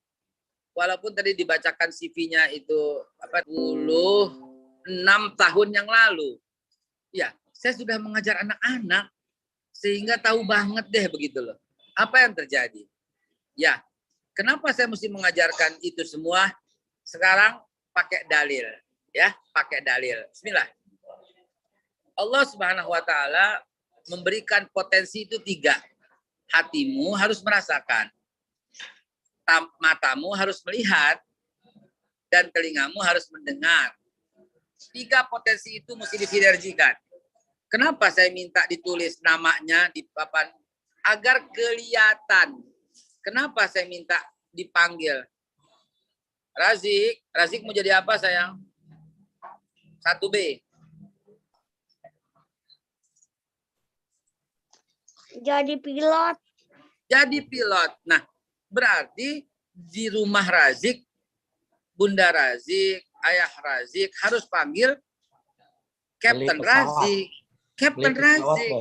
Walaupun tadi dibacakan CV-nya itu 6 tahun yang lalu. Ya, saya sudah mengajar anak-anak sehingga tahu banget deh begitu loh. Apa yang terjadi? Ya, kenapa saya mesti mengajarkan itu semua? Sekarang pakai dalil, ya, pakai dalil. Bismillah. Allah Subhanahu wa taala memberikan potensi itu 3. Hatimu harus merasakan. Matamu harus melihat dan telingamu harus mendengar. 3 potensi itu mesti disinergikan. Kenapa saya minta ditulis namanya di papan? Agar kelihatan. Kenapa saya minta dipanggil? Razik mau jadi apa sayang? 1B. Jadi pilot. Jadi pilot. Nah, berarti di rumah Razik, Bunda Razik, Ayah Razik harus panggil Captain Razik. Captain Razik.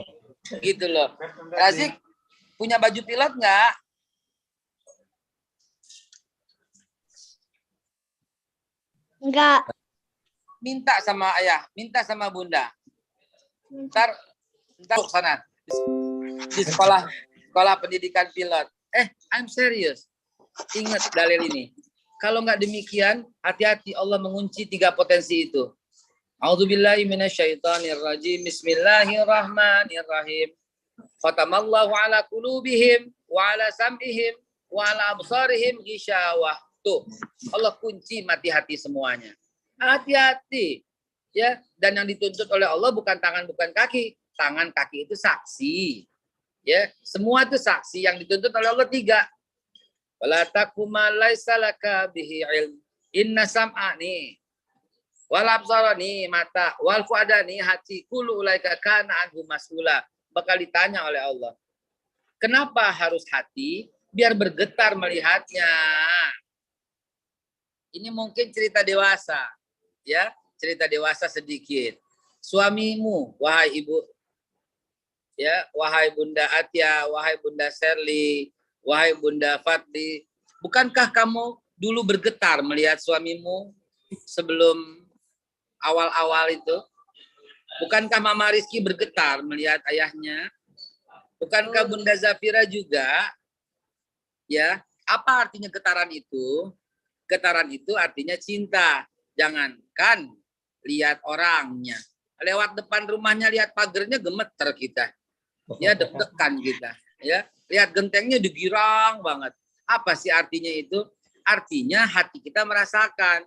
Gitu loh. Razik punya baju pilot nggak? Enggak. Minta sama ayah, minta sama bunda. Ntar ke sana. Di sekolah pendidikan pilot. I'm serious. Ingat dalil ini. Kalau nggak demikian, hati-hati Allah mengunci 3 potensi itu. A'udzubillahi minasyaitonirrajim. Bismillahirrahmanirrahim. Khatamallahu ala qulubihim wa ala sam'ihim wa ala absarihim ghishawah. Tuh, Allah kunci mati hati semuanya. Hati-hati. Ya, dan yang dituntut oleh Allah bukan tangan, bukan kaki. Tangan, kaki itu saksi. Ya, semua itu saksi. Yang dituntut oleh Allah 3. Wala takuma laisa laka bihi ilm. Inna sam'ani wal absara nih mata, wal fuada nih hati, kullu ulaika kana anhu mas'ula. Bakal ditanya oleh Allah. Kenapa harus hati? Biar bergetar melihatnya. Ini mungkin cerita dewasa, ya, cerita dewasa sedikit. Suamimu, wahai ibu, ya, wahai Bunda Atia, wahai Bunda Serli, wahai Bunda Fatli, bukankah kamu dulu bergetar melihat suamimu sebelum awal-awal itu? Bukankah Mama Rizky bergetar melihat ayahnya? Bukankah Bunda Zafira juga? Ya, apa artinya getaran itu? Getaran itu artinya cinta. Jangankan lihat orangnya. Lewat depan rumahnya, lihat pagernya, gemeter kita. Ya, deg-degan kita. Ya, lihat gentengnya digirang banget. Apa sih artinya itu? Artinya hati kita merasakan.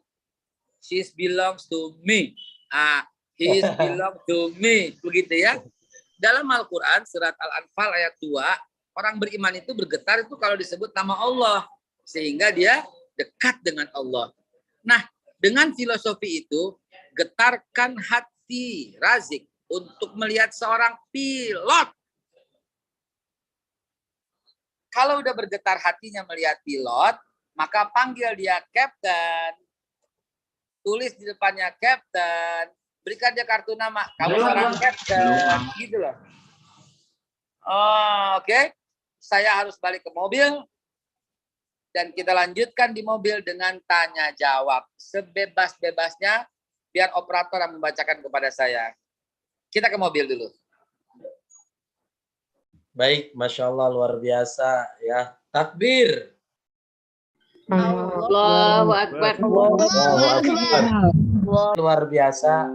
She belongs to me. He belongs to me. Begitu ya. Dalam Al-Quran, surat Al-Anfal ayat 2, Orang beriman itu bergetar itu kalau disebut nama Allah. Sehingga dia dekat dengan Allah. Nah, dengan filosofi itu, getarkan hati Razik untuk melihat seorang pilot. Kalau udah bergetar hatinya melihat pilot, maka panggil dia Captain. Tulis di depannya Captain. Berikan dia kartu nama. Kamu seorang Captain. Gitu loh. Oh, oke. Saya harus balik ke mobil. Dan kita lanjutkan di mobil dengan tanya jawab. Sebebas-bebasnya, biar operator yang membacakan kepada saya. Kita ke mobil dulu. Baik, Masya Allah, luar biasa ya. Takbir. Allahu Akbar. Luar biasa.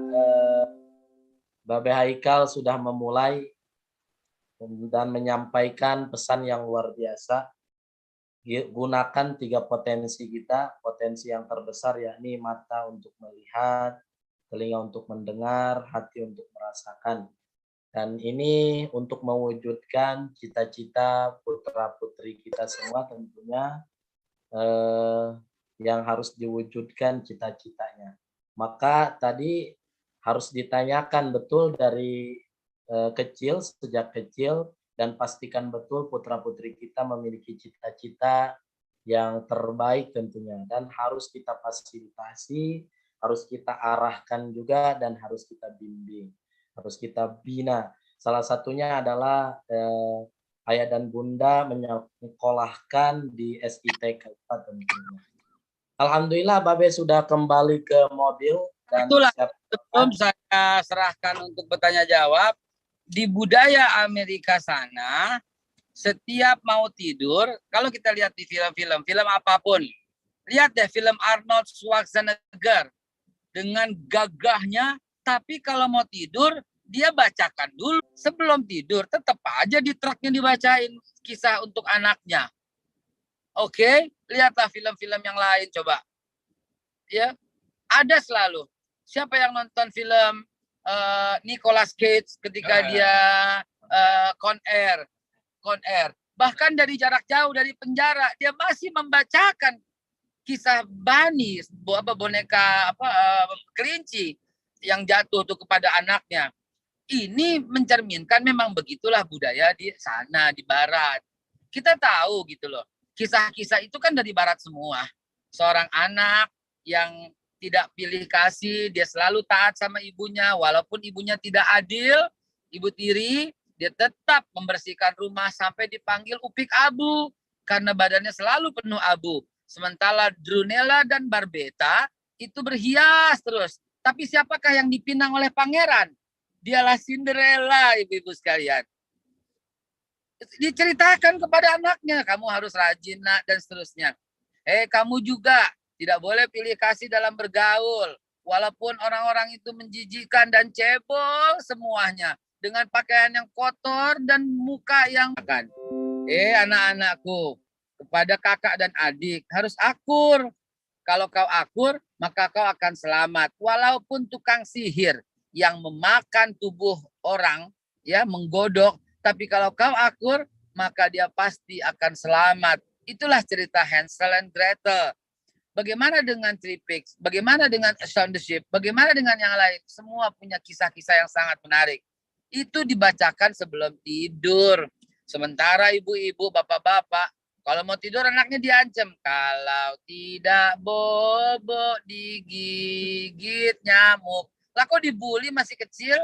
Babe Haikal sudah memulai dan menyampaikan pesan yang luar biasa. Gunakan 3 potensi kita. Potensi yang terbesar yakni mata untuk melihat, telinga untuk mendengar, hati untuk merasakan. Dan ini untuk mewujudkan cita-cita putra-putri kita semua tentunya yang harus diwujudkan cita-citanya. Maka tadi harus ditanyakan betul dari kecil, sejak kecil, dan pastikan betul putra-putri kita memiliki cita-cita yang terbaik tentunya. Dan harus kita fasilitasi, harus kita arahkan juga, dan harus kita bimbing. Harus kita bina. Salah satunya adalah ayah dan bunda menyekolahkan di SITK tentunya. Alhamdulillah Babe sudah kembali ke mobil. Dan itulah sebelum saya serahkan untuk bertanya jawab. Di budaya Amerika sana, setiap mau tidur, kalau kita lihat di film-film, film apapun, lihat deh film Arnold Schwarzenegger dengan gagahnya, tapi kalau mau tidur, dia bacakan dulu. Sebelum tidur, tetap aja di truknya dibacain kisah untuk anaknya. Oke, lihatlah film-film yang lain, coba. Ya, ada selalu. Siapa yang nonton film Nicolas Cage ketika dia Con Air. Bahkan dari jarak jauh, dari penjara, dia masih membacakan kisah Bunny, boneka kelinci yang jatuh tuh kepada anaknya. Ini mencerminkan memang begitulah budaya di sana, di barat. Kita tahu gitu loh. Kisah-kisah itu kan dari barat semua. Seorang anak yang tidak pilih kasih, dia selalu taat sama ibunya, walaupun ibunya tidak adil, ibu tiri, dia tetap membersihkan rumah sampai dipanggil Upik Abu, karena badannya selalu penuh abu. Sementara Drunella dan Barbeta itu berhias terus. Tapi siapakah yang dipinang oleh pangeran? Dialah Cinderella, ibu-ibu sekalian. Diceritakan kepada anaknya, kamu harus rajin nak, dan seterusnya. Kamu juga tidak boleh pilih kasih dalam bergaul. Walaupun orang-orang itu menjijikkan dan cebol semuanya. Dengan pakaian yang kotor dan muka yang... anak-anakku, kepada kakak dan adik harus akur. Kalau kau akur, maka kau akan selamat. Walaupun tukang sihir yang memakan tubuh orang, ya menggodok. Tapi kalau kau akur, maka dia pasti akan selamat. Itulah cerita Hansel and Gretel. Bagaimana dengan Tripix? Bagaimana dengan Shaun the Sheep? Bagaimana dengan yang lain? Semua punya kisah-kisah yang sangat menarik. Itu dibacakan sebelum tidur. Sementara ibu-ibu, bapak-bapak, kalau mau tidur anaknya diancam. Kalau tidak bobo digigit nyamuk. Lah kok dibully masih kecil?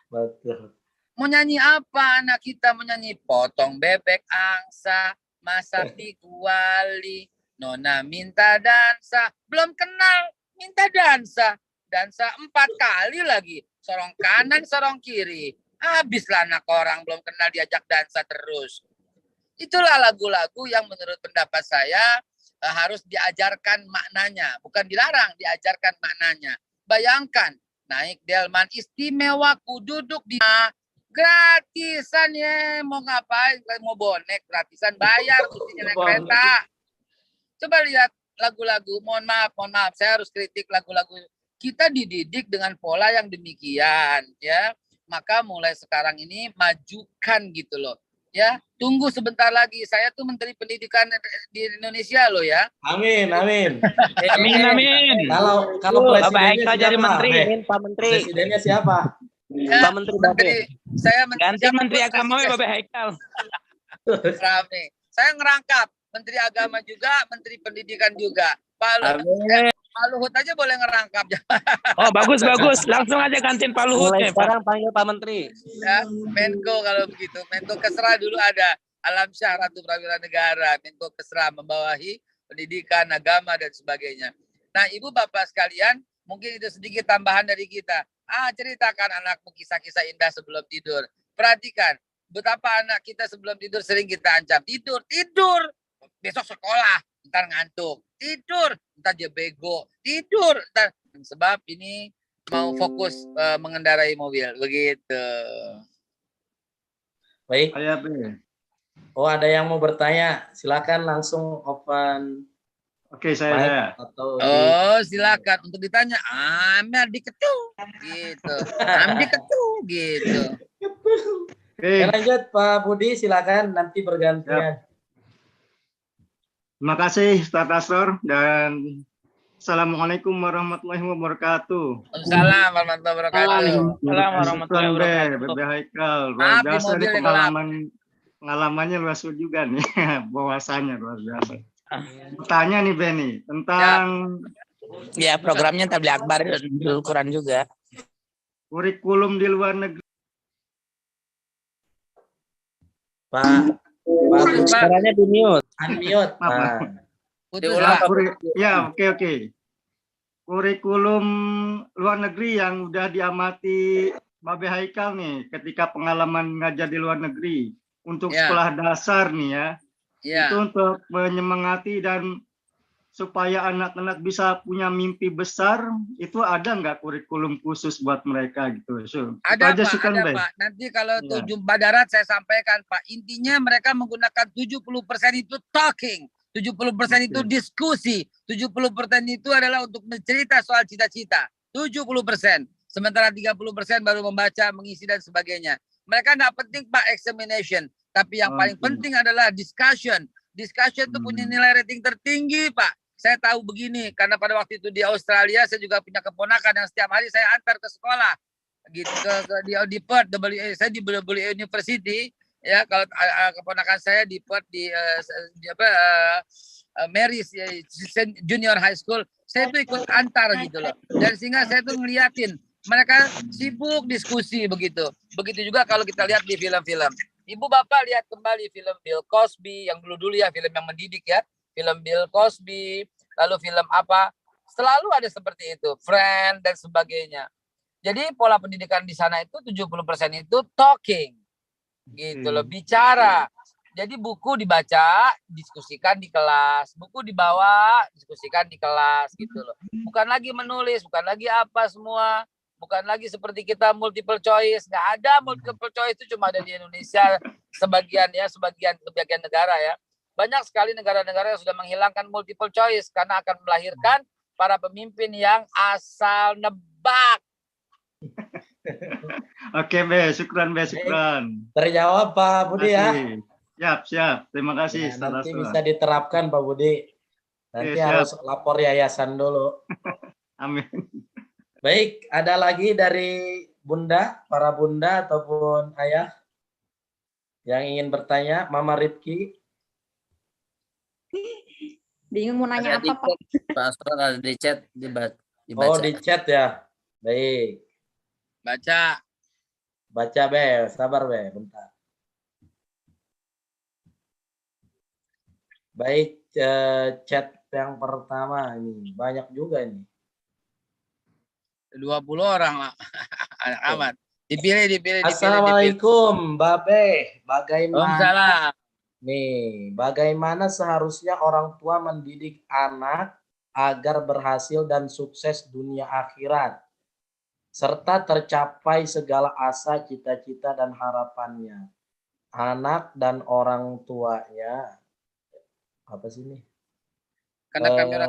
Betul. Mau nyanyi apa anak kita? Mau nyanyi potong bebek angsa, masak di kuali, nona minta dansa. Belum kenal, minta dansa. Dansa 4 kali lagi. Sorong kanan, sorong kiri. Habislah anak orang belum kenal diajak dansa terus. Itulah lagu-lagu yang menurut pendapat saya harus diajarkan maknanya. Bukan dilarang, diajarkan maknanya. Bayangkan, naik delman istimewa, ku duduk di... gratisan ya, mau ngapain? Mau bonek gratisan, bayar mestinya naik kereta. Coba lihat lagu-lagu, mohon maaf, saya harus kritik lagu-lagu. Kita dididik dengan pola yang demikian, ya. maka mulai sekarang ini majukan gitu loh. Ya, tunggu sebentar lagi. Saya tuh Menteri Pendidikan di Indonesia loh ya. Amin, amin. Amin, amin. Kalau Bapak presidennya Haikal jadi siapa? menteri, Beh? Min, Pak Menteri. Presidennya siapa? Ya, Pak Menteri Babe. saya Ganti siapapun Menteri Agama presiden. Bapak Haikal. Rame. Saya ngerangkap Menteri Agama juga, Menteri Pendidikan juga. Amin. Pak Luhut aja boleh ngerangkap. Oh, bagus. Langsung aja gantiin Pak Luhut Mulai nih, Pak. sekarang panggil Pak Menteri. Ya, Menko kalau begitu. Menko Kesra dulu ada Alamsyah Ratu Prawira Negara. Menko Kesra membawahi pendidikan, agama, dan sebagainya. Nah, Ibu Bapak sekalian, mungkin itu sedikit tambahan dari kita. Ceritakan anakmu kisah-kisah indah sebelum tidur. Perhatikan, betapa anak kita sebelum tidur sering kita ancam. Tidur. Besok sekolah, ntar ngantuk. Tidur, ntar dia bego. Tidur, ntar. Sebab ini mau fokus mengendarai mobil. Begitu. Baik. Saya B. Oh, ada yang mau bertanya? Silakan langsung open. Oke, saya. Atau Oh, silakan untuk ditanya. Amir diketu, gitu. Amir diketu, gitu. Ya, lanjut Pak Budi, silakan nanti bergantian. Terima kasih Ustaz Asror dan Assalamualaikum warahmatullahi wabarakatuh. Waalaikumsalam warahmatullahi wabarakatuh. Waalaikumsalam warahmatullahi wabarakatuh. Bebe Haikal, luar Maaf, di biasa mobil nih yang pengalamannya luar biasa juga nih, bahwasannya luar biasa. Bertanya nih Benny tentang Ya, programnya Tabligh Akbar dan Quran juga. kurikulum di luar negeri. Pak Suaranya di mute. unmute. Pak. Ya, oke. Kurikulum luar negeri yang udah diamati Babe Haikal nih ketika pengalaman ngajar di luar negeri untuk sekolah dasar nih ya. Itu untuk menyemangati dan supaya anak-anak bisa punya mimpi besar, itu ada nggak kurikulum khusus buat mereka gitu? Ada Pak. Nanti kalau itu jumpa darat saya sampaikan Pak. Intinya mereka menggunakan 70% itu talking, 70% itu diskusi, 70% itu adalah untuk mencerita soal cita-cita. 70%. Sementara 30% baru membaca, mengisi dan sebagainya. Mereka nggak penting Pak examination, tapi yang paling penting adalah discussion. Discussion itu punya nilai rating tertinggi Pak. Saya tahu begini karena pada waktu itu di Australia saya juga punya keponakan yang setiap hari saya antar ke sekolah gitu di Perth, saya di WA University ya. Kalau keponakan saya di Perth di Mary's Junior High School, saya tuh ikut antar gitu loh. Dan sehingga saya tuh ngeliatin mereka sibuk diskusi begitu. Begitu juga kalau kita lihat di film-film. Ibu Bapak lihat kembali film Bill Cosby yang dulu ya, film yang mendidik ya. Film Bill Cosby, lalu film apa, selalu ada seperti itu, Friend dan sebagainya. Jadi pola pendidikan di sana itu 70% itu talking, gitu loh, bicara. Jadi buku dibaca, diskusikan di kelas, buku dibawa, diskusikan di kelas, gitu loh. Bukan lagi menulis, bukan lagi apa semua, bukan lagi seperti kita multiple choice. Nggak ada multiple choice, itu cuma ada di Indonesia, sebagian negara ya. Banyak sekali negara-negara yang sudah menghilangkan multiple choice karena akan melahirkan para pemimpin yang asal nebak. Oke, syukran. Terjawab Pak Budi ya. Siap. Terima kasih. Ya, nanti bisa diterapkan Pak Budi. Nanti harus lapor yayasan dulu. Amin. Baik, ada lagi dari Bunda, para Bunda ataupun Ayah yang ingin bertanya, Mama Ripki. Bingung mau nanya apa Pak? Pak Asror ada di chat, dibaca. Oh, di chat ya. Baik. Baca Be, sabar Be, bentar. Baik, chat yang pertama ini banyak juga ini. 20 orang lah. Amat. Dipilih. Assalamualaikum, Babe. Bagaimana? Waalaikumsalam. Nih, bagaimana seharusnya orang tua mendidik anak agar berhasil dan sukses dunia akhirat, serta tercapai segala asa, cita-cita, dan harapannya. Anak dan orang tuanya. Apa sih ini? Karena kamera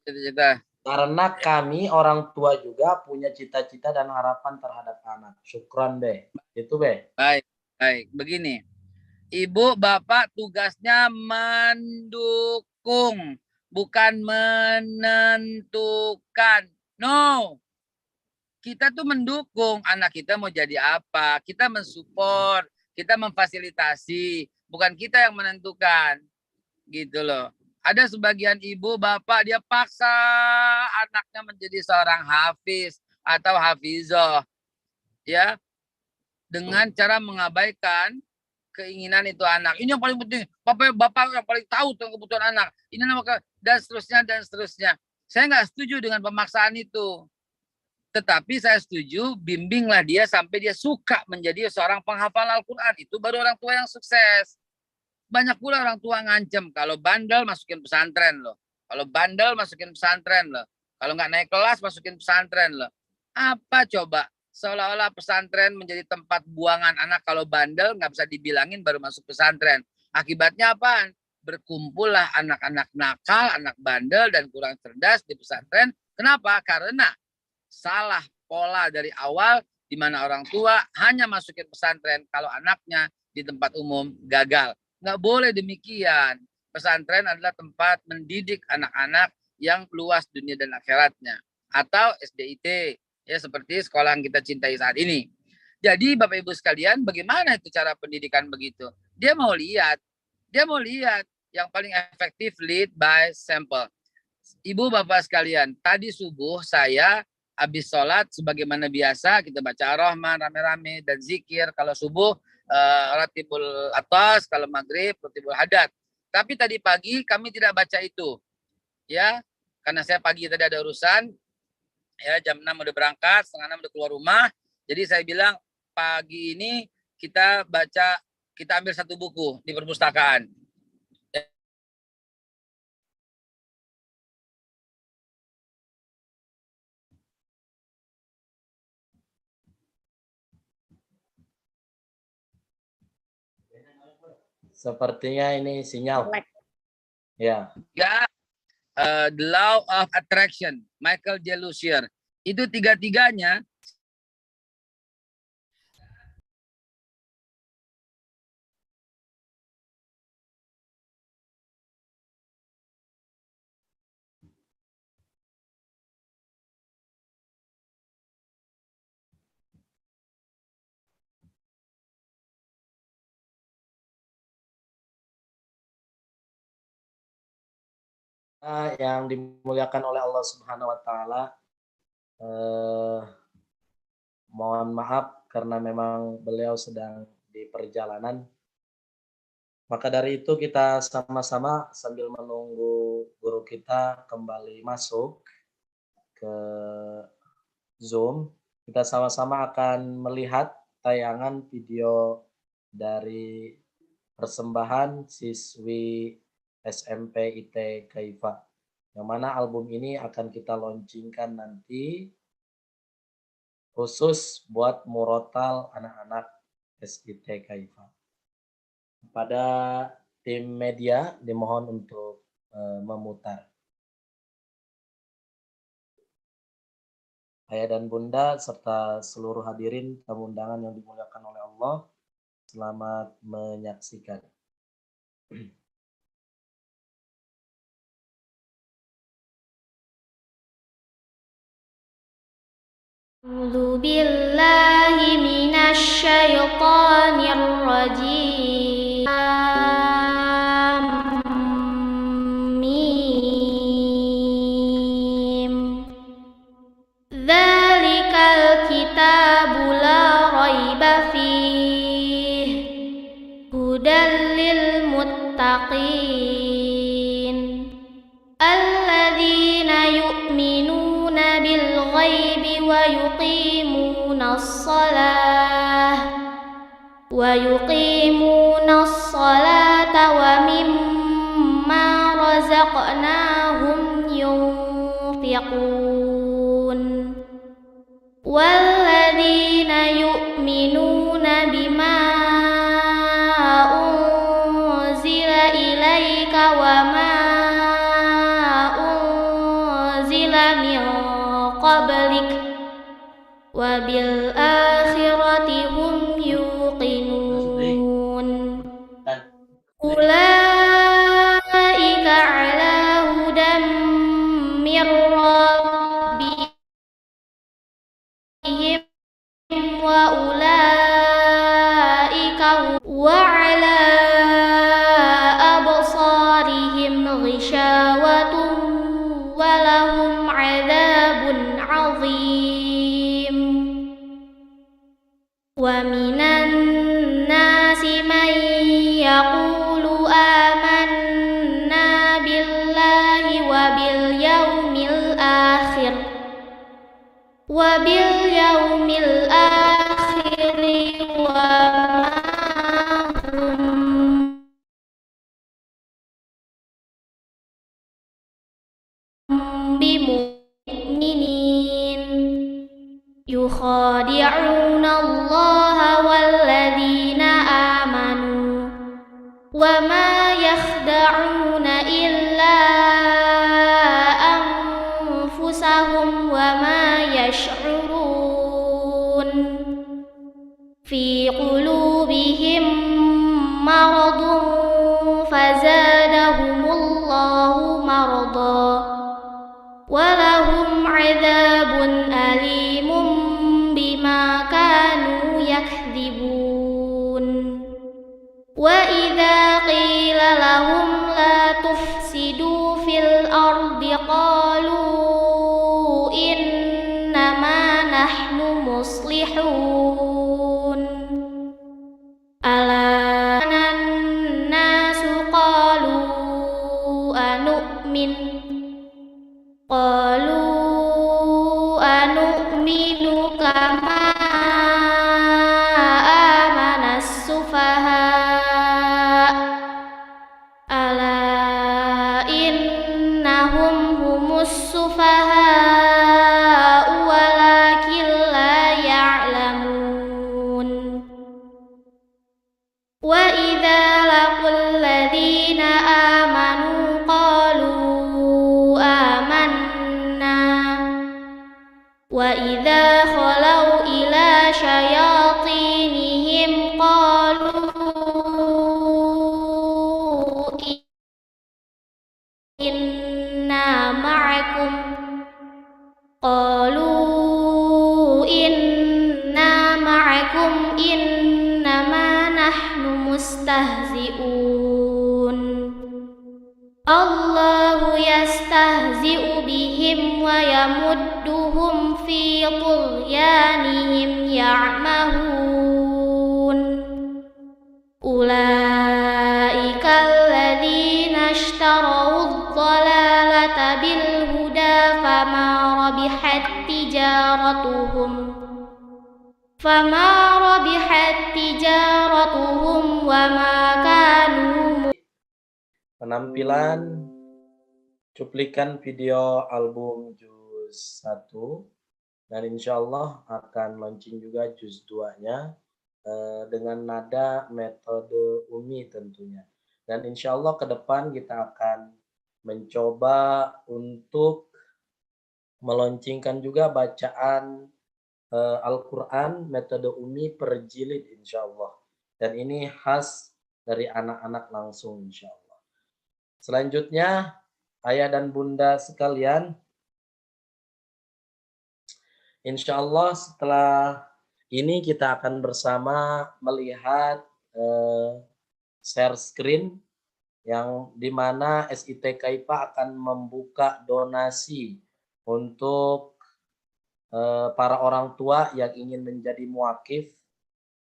cita-cita. Karena kami orang tua juga punya cita-cita dan harapan terhadap anak. Syukran, Be. Itu, Be. Baik, baik. Begini. Ibu, Bapak tugasnya mendukung, bukan menentukan. No. Kita tuh mendukung anak kita mau jadi apa. Kita mensupport, kita memfasilitasi. Bukan kita yang menentukan. Gitu loh. Ada sebagian ibu, bapak, dia paksa anaknya menjadi seorang hafiz atau hafizah. Ya, dengan cara mengabaikan keinginan itu anak. Ini yang paling penting. Bapak yang paling tahu tentang kebutuhan anak. Ini namanya dan seterusnya dan seterusnya. Saya nggak setuju dengan pemaksaan itu. Tetapi saya setuju bimbinglah dia sampai dia suka menjadi seorang penghafal Al-Quran. Itu baru orang tua yang sukses. Banyak pula orang tua ngancem. Kalau bandel masukin pesantren loh. Kalau bandel masukin pesantren loh. Kalau nggak naik kelas masukin pesantren loh. Apa coba? Seolah-olah pesantren menjadi tempat buangan anak. Kalau bandel nggak bisa dibilangin baru masuk pesantren. Akibatnya apa? Berkumpullah anak-anak nakal, anak bandel dan kurang cerdas di pesantren. Kenapa? Karena salah pola dari awal di mana orang tua hanya masukin pesantren kalau anaknya di tempat umum gagal. Nggak boleh demikian. Pesantren adalah tempat mendidik anak-anak yang luas dunia dan akhiratnya. Atau SDIT. Ya, seperti sekolah yang kita cintai saat ini. Jadi Bapak Ibu sekalian, bagaimana itu cara pendidikan begitu? Dia mau lihat yang paling efektif lead by sample. Ibu Bapak sekalian, tadi subuh saya habis sholat sebagaimana biasa kita baca Ar-Rahman rame-rame dan zikir. Kalau subuh Ratibul Atas, kalau maghrib Ratibul Hadat. Tapi tadi pagi kami tidak baca itu. Ya, karena saya pagi tadi ada urusan. Ya, jam 6 udah berangkat, setengah 6 udah keluar rumah. Jadi saya bilang pagi ini kita ambil satu buku di perpustakaan. Sepertinya ini sinyal. Ya. Ya, The Law of Attraction, Michael J. Lucier. Itu tiga-tiganya yang dimuliakan oleh Allah Subhanahu wa taala. Mohon maaf karena memang beliau sedang di perjalanan. Maka dari itu kita sama-sama sambil menunggu guru kita kembali masuk ke Zoom, kita sama-sama akan melihat tayangan video dari persembahan siswi SMP IT Kaifa, yang mana album ini akan kita launchingkan nanti khusus buat murotal anak-anak SIT Kaifa. Pada tim media dimohon untuk memutar. Ayah dan bunda serta seluruh hadirin tamu undangan yang dimuliakan oleh Allah, selamat menyaksikan. A'udzu billahi minasy syaithanir rajim. Mim. Dzalikal kitabu la raiba fihi hudal lil muttaqin alladzina yu'minuna bil ghaibi ويقيمون الصلاة ومما رزقناهم ينفقون والذين يؤمنون بما أنزل إليك وما أنزل وعلى أبصارهم غشاوة ولهم عذاب عظيم ومن الناس من يقول آمنا بالله وباليوم الآخر وما هم بمؤمنين يخادعون الله والذين آمنوا وما يخدعون إلا أنفسهم وما يشعرون في قلوبهم مرض فزادهم الله مرضا ولهم عذاب أليم بما كانوا يكذبون وإذا قيل لهم لا تفسدوا في الأرض قالوا إنما نحن مصلحون ألا الناس قالوا أنؤمن كما آمن السفهاء ألا إنهم هم السفهاء ولكن لا يعلمون وإذا لقوا الذين آمنوا قالوا آمنا وإذا خلوا إلى شياطينهم قالوا إنا معكم إنما نحن مستهزئون الله يستهزئ بهم ويمدهم في طغيانهم يعمهون أولئك الذين اشتروا الضلالة بالهدى فما ربحت تجارتهم وما كانوا penampilan cuplikan video album juz 1 dan insya Allah akan launching juga juz 2-nya dengan nada metode Umi tentunya. Dan insya Allah ke depan kita akan mencoba untuk meluncurkan juga bacaan Al-Quran metode Umi per jilid insya Allah. Dan ini khas dari anak-anak langsung insya Allah. Selanjutnya, ayah dan bunda sekalian, insya Allah setelah ini kita akan bersama melihat share screen yang dimana SIT KAIPA akan membuka donasi untuk para orang tua yang ingin menjadi muwakif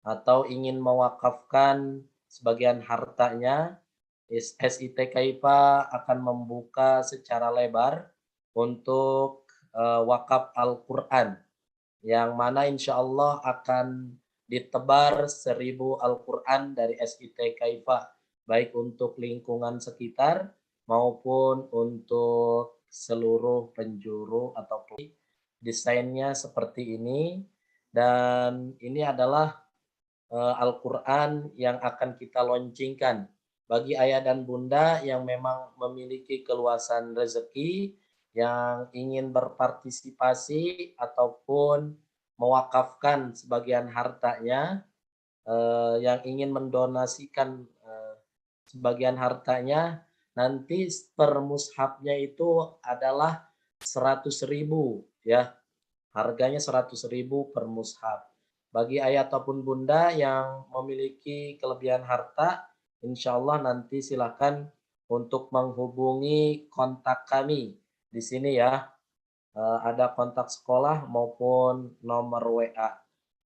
atau ingin mewakafkan sebagian hartanya. SIT KAIPA akan membuka secara lebar untuk wakaf Al-Quran yang mana insya Allah akan ditebar 1000 Al-Quran dari SIT KAIPA baik untuk lingkungan sekitar maupun untuk seluruh penjuru ataupun desainnya seperti ini. Dan ini adalah Al-Quran yang akan kita launchingkan bagi ayah dan bunda yang memang memiliki keluasan rezeki, yang ingin berpartisipasi ataupun mewakafkan sebagian hartanya, yang ingin mendonasikan sebagian hartanya, nanti per mushafnya itu adalah 100.000 ya, harganya 100.000 per mushaf. Bagi ayah ataupun bunda yang memiliki kelebihan harta, insya Allah nanti silakan untuk menghubungi kontak kami di sini ya. Ada kontak sekolah maupun nomor WA.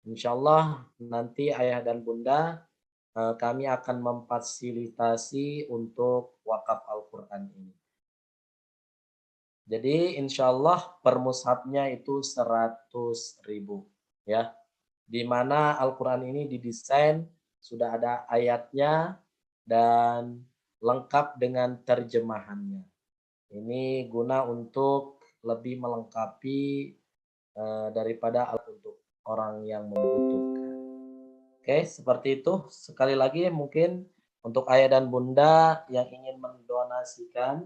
Insya Allah nanti ayah dan bunda kami akan memfasilitasi untuk wakaf Al-Quran ini. Jadi insya Allah per mushafnya itu 100.000 ya. Di mana Al-Quran ini didesain sudah ada ayatnya dan lengkap dengan terjemahannya. Ini guna untuk lebih melengkapi daripada untuk orang yang membutuhkan. Oke, seperti itu. Sekali lagi mungkin untuk ayah dan bunda yang ingin mendonasikan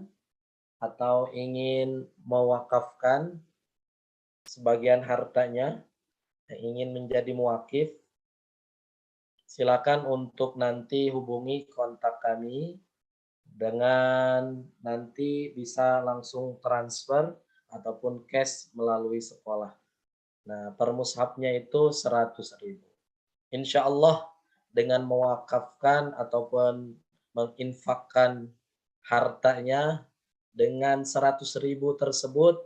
atau ingin mewakafkan sebagian hartanya, yang ingin menjadi muwakif, silakan untuk nanti hubungi kontak kami dengan nanti bisa langsung transfer ataupun cash melalui sekolah. Nah, per mushafnya itu 100.000. Insya Allah dengan mewakafkan ataupun menginfakkan hartanya dengan 100.000 tersebut,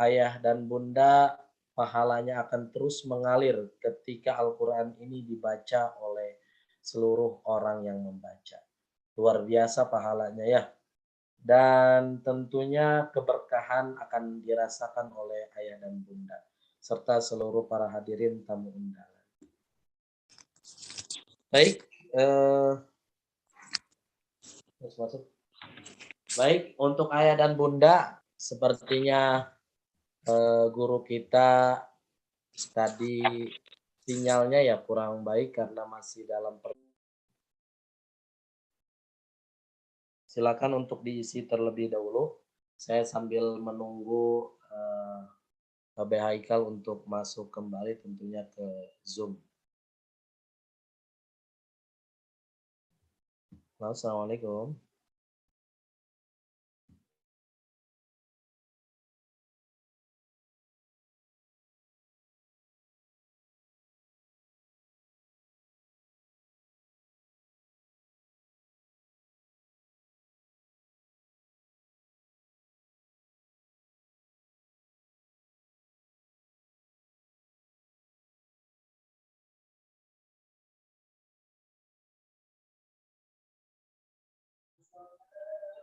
ayah dan bunda pahalanya akan terus mengalir ketika Al-Quran ini dibaca oleh seluruh orang yang membaca. Luar biasa pahalanya ya. Dan tentunya keberkahan akan dirasakan oleh ayah dan bunda serta seluruh para hadirin tamu undangan. Baik, masuk. Baik, untuk ayah dan bunda, sepertinya guru kita tadi sinyalnya ya kurang baik karena masih dalam silakan untuk diisi terlebih dahulu. Saya sambil menunggu Babe Haikal untuk masuk kembali tentunya ke Zoom. Assalamualaikum.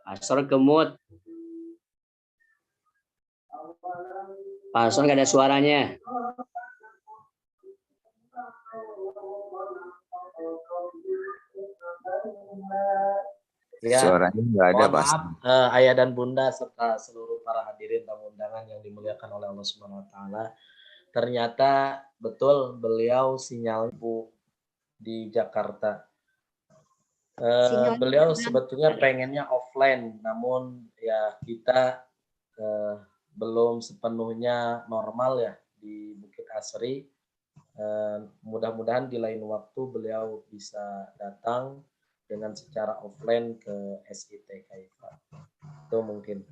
Pastor gemut. Pastor nggak ada suaranya. Ya, Suaranya nggak ada, mohon Pak. maaf ayah dan bunda serta seluruh para hadirin tamu undangan yang dimuliakan oleh Allah Subhanahu wa taala. Ternyata betul beliau sinyal di Jakarta. Beliau sebetulnya pengennya offline, namun ya kita belum sepenuhnya normal ya di Bukit Asri. Mudah-mudahan di lain waktu beliau bisa datang dengan secara offline ke SIT Kaifa. Itu mungkin.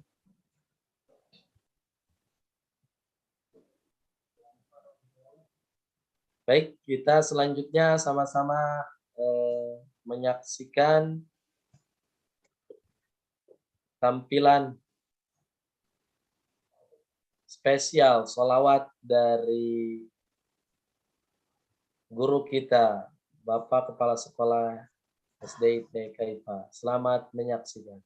Baik, kita selanjutnya sama-sama menyaksikan tampilan spesial sholawat dari guru kita, Bapak Kepala Sekolah SDIT Kaifa. Selamat menyaksikan.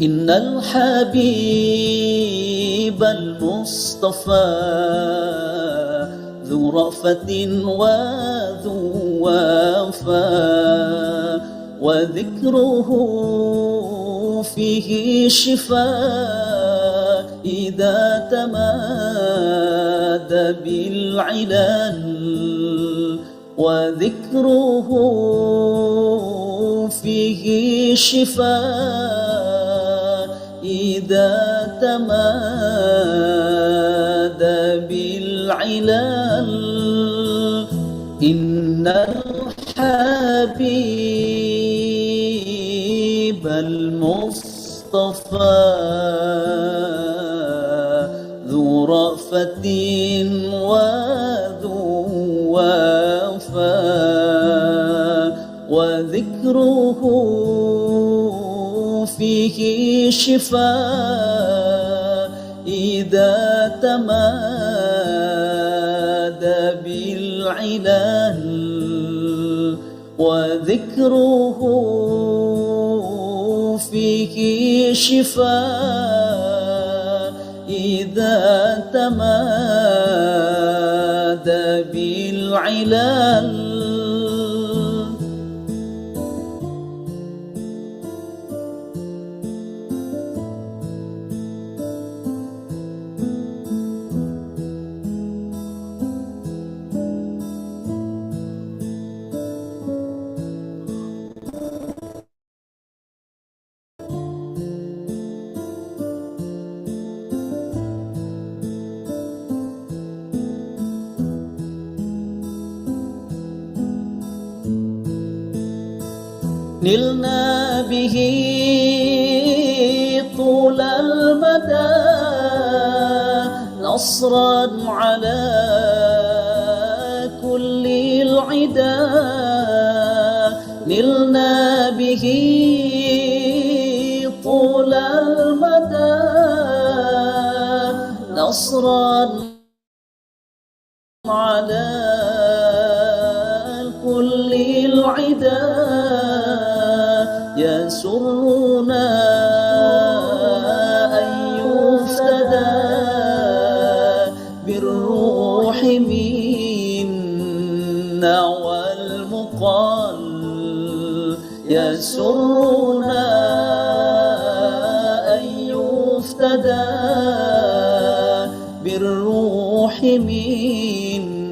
إن الحبيب المصطفى ذو رأفة وذو وفاء وذكره فيه شفاء إذا تمادى بالعلل وذكره فيه شفاء إذا تمادى بالعلل إن الحبيب المصطفى ذو رأفة وذو وفاء وذكره فيه شفاء إذا تمادى بالعلل وذكره فيه شفاء إذا تمادى بالعلل نلنا به طول المدى نصرا على كل العدا نلنا به طول المدى نصرا على كل العدا يسرنا أن يفتدى بالروح منا والمقال يسرنا أن يفتدى بالروح منا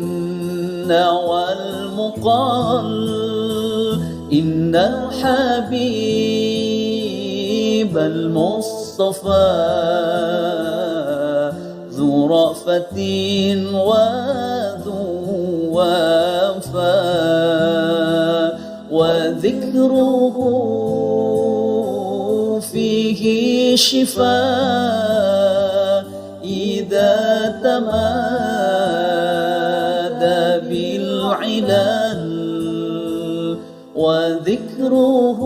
والمقال إن الحبيب المصطفى ذو رأفة وذو وفاء وذكره فيه شفاء إذا تمادى بالعلل وذكره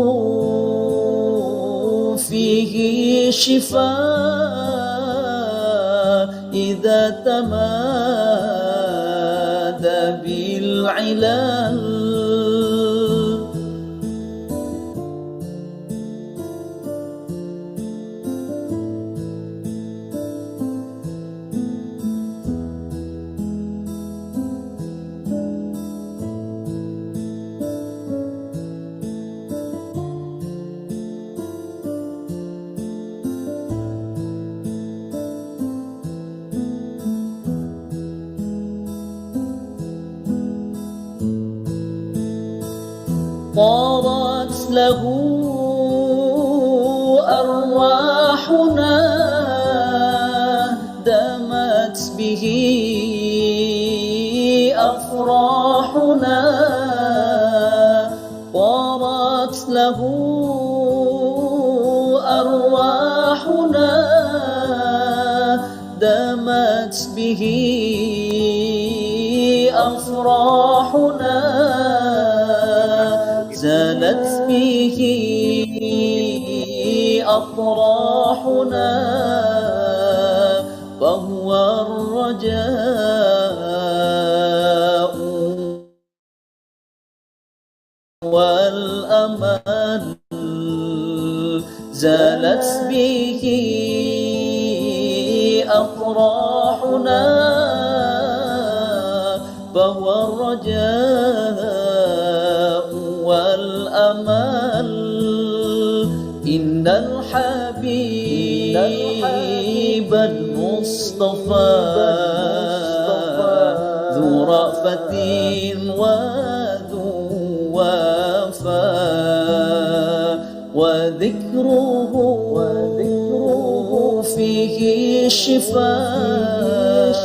فيه شفاء إذا تمادى بالعلل طارت له أرواحنا دامت به أفراحنا طارت له أرواحنا دامت به أفراحنا زالت به أطراحنا فهو الرجاء والأمان زالت به أفراحنا فهو الرجاء والأمل إن الحبيب المصطفى ذو رأفة وذو وفاء وذكره فيه شفاء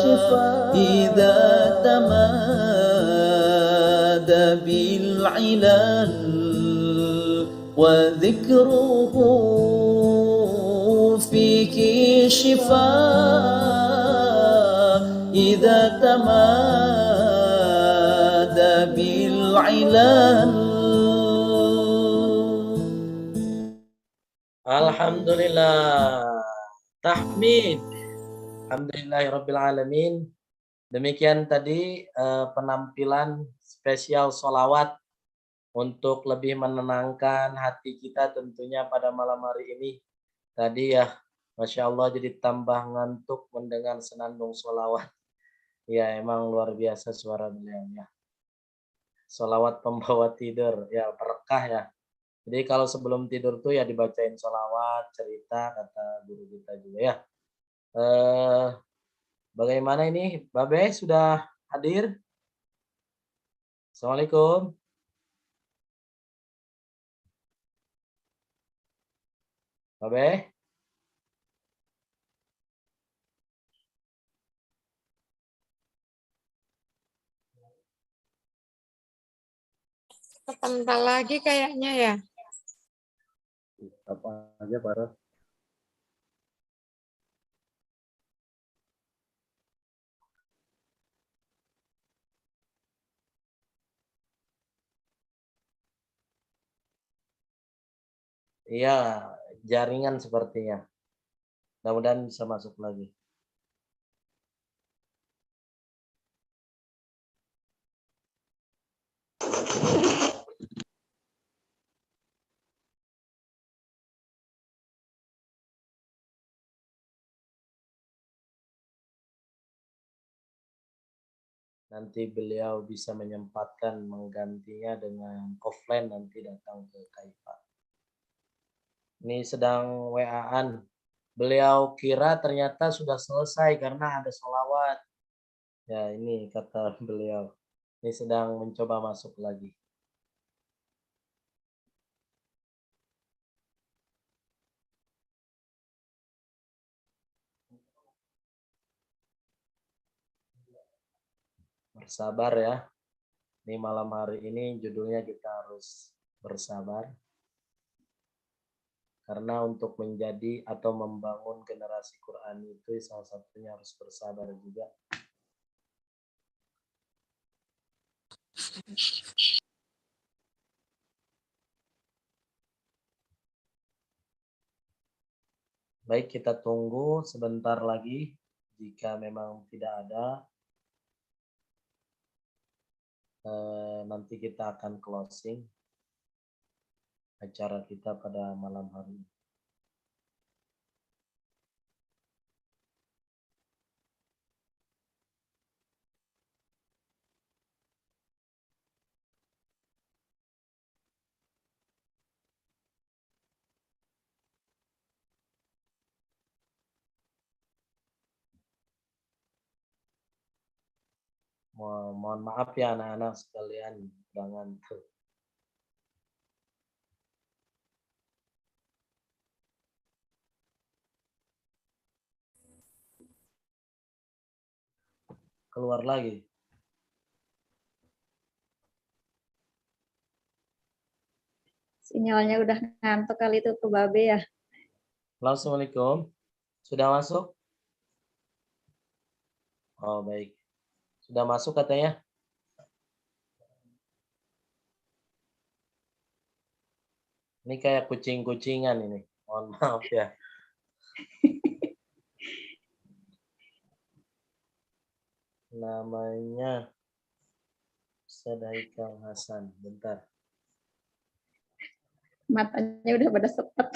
إذا تمادى بالعلل وذكره فيك شفاء إذا تمادى بالعلل. Alhamdulillah. Tahmid. Alhamdulillahirrabbilalamin. Demikian tadi penampilan spesial sholawat untuk lebih menenangkan hati kita tentunya pada malam hari ini. Tadi ya, Masya Allah jadi tambah ngantuk mendengar senandung sholawat. Ya emang luar biasa suara beliau ya. Sholawat pembawa tidur, ya berkah ya. Jadi kalau sebelum tidur tuh ya dibacain sholawat, cerita kata guru kita juga ya. Bagaimana ini, Babe sudah hadir? Assalamualaikum. Babe? Sebentar lagi kayaknya ya. Apa aja baru? Iya, jaringan sepertinya. Mudah-mudahan bisa masuk lagi. Nanti beliau bisa menyempatkan menggantinya dengan offline nanti datang ke Kaifa. Ini sedang WA-an. Beliau kira ternyata sudah selesai karena ada sholawat. Ya ini kata beliau. Ini sedang mencoba masuk lagi. Bersabar ya. Ini malam hari ini judulnya kita harus bersabar. Karena untuk menjadi atau membangun generasi Quran itu salah satunya harus bersabar juga. Baik, kita tunggu sebentar lagi. Jika memang tidak ada, nanti kita akan closing acara kita pada malam hari ini. Mohon maaf ya anak-anak sekalian, udah ngantuk. Keluar lagi. Sinyalnya udah ngantuk kali itu tuh Babe ya. Assalamualaikum. Sudah masuk? Oh baik. Sudah masuk katanya? Ini kayak kucing-kucingan ini. Mohon maaf ya. Namanya Ustaz Haikal Hasan. Bentar. Matanya udah pada sepet.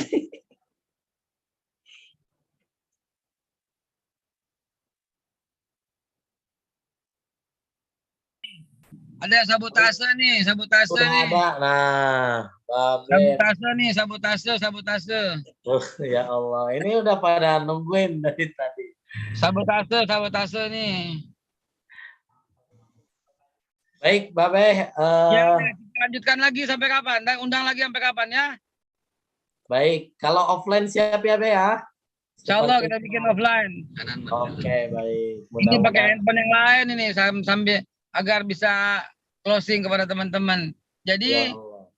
Ada sabotase nih, sabotase Udah nih. ada. Nah, Babe. Sabotase nih, sabotase. Oh, ya Allah, ini udah pada nungguin dari tadi. Sabotase nih. Baik, Babe. Ya, kita lanjutkan lagi sampai kapan? Undang lagi sampai kapan ya? Baik, kalau offline siap ya, Be ya? Insya Allah kita bikin offline. Oke, baik. Ini pakai handphone yang lain ini sambil agar bisa closing kepada teman-teman. Jadi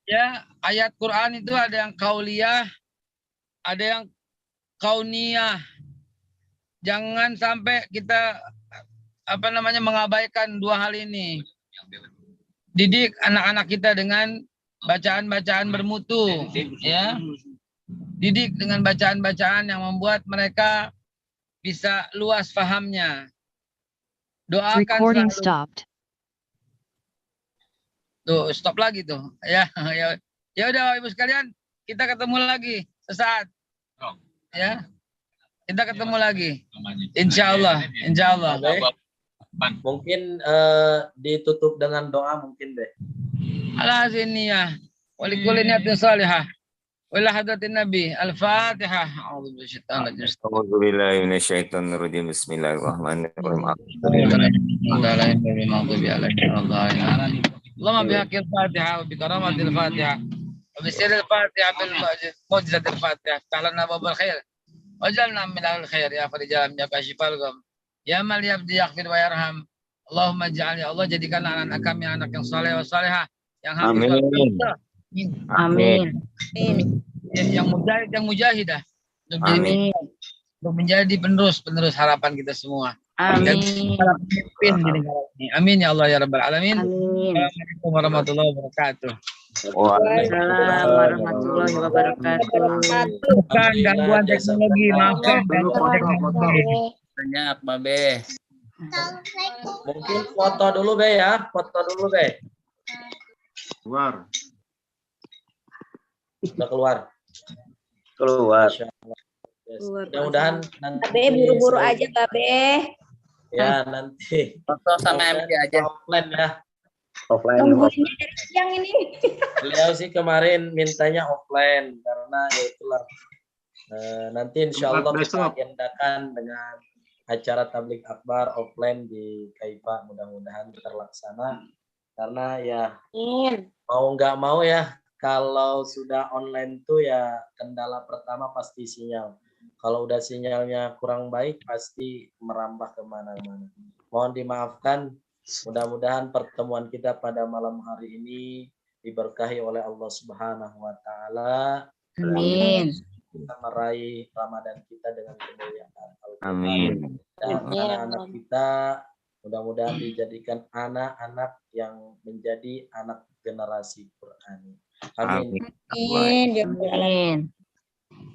ya ayat Quran itu ada yang kauliyah, ada yang kauniyah. Jangan sampai kita mengabaikan dua hal ini. Didik anak-anak kita dengan bacaan-bacaan bermutu, ya. Didik dengan bacaan-bacaan yang membuat mereka bisa luas fahamnya. Doakan Recording selalu. stopped. Tuh, stop lagi tuh. Ya udah Ibu sekalian, kita ketemu lagi sesaat. Ya. Kita ketemu lagi. Insya Allah. Mungkin ditutup dengan doa mungkin deh. Ala ziniyah walikulli niyatin salihah wala hadratin nabi al-fatihah. A'udzu billahi minasyaitonir rajim. Bismillahirrahmanirrahim. Allahumma bihaqil fatihah wa bikaramatil fatihah wa bisiril fatihah bil mu'jizatil fatihah ta'lana babal khair wajalna min al-khair ya farijal ya kashifal gham ya mal yabdi yaghfir wa yarham. Allahumma ja'al ya Allah, jadikan anak-anak kami anak yang saleh wa salehah, yang hafiz wal hafizah. Amin. Yang mujahid, yang mujahidah. Untuk menjadi penerus harapan kita semua. Amin. Pemimpin di negara ini. Amin ya Allah ya Rabbal Alamin. Amin. Assalamualaikum warahmatullahi wabarakatuh. Waalaikumsalam warahmatullahi wabarakatuh. Bukan gangguan teknologi, maafkan gangguan teknologi. Banyak, Babe. Mungkin foto dulu, Be ya. Foto dulu, Be. Keluar. Sudah keluar. Yes. Mudah-mudadan nanti Babe, buru-buru aja, Babe. ya nanti Foto sama MC aja. offline ya. Tungguinnya dari siang ini. Beliau sih kemarin mintanya offline karena ya itulah. Nanti insya Allah kita agendakan dengan acara tablik akbar offline di Kaifa, mudah-mudahan terlaksana karena ya mau nggak mau ya kalau sudah online tuh ya kendala pertama pasti sinyal. Kalau udah sinyalnya kurang baik pasti merambah kemana-mana. Mohon dimaafkan. Mudah-mudahan pertemuan kita pada malam hari ini diberkahi oleh Allah Subhanahu wa Ta'ala. Amin. Kita meraih Ramadan kita dengan kemuliaan. Amin. Dan anak-anak kita mudah-mudahan dijadikan anak-anak yang menjadi anak generasi Quran. Amin. Amin.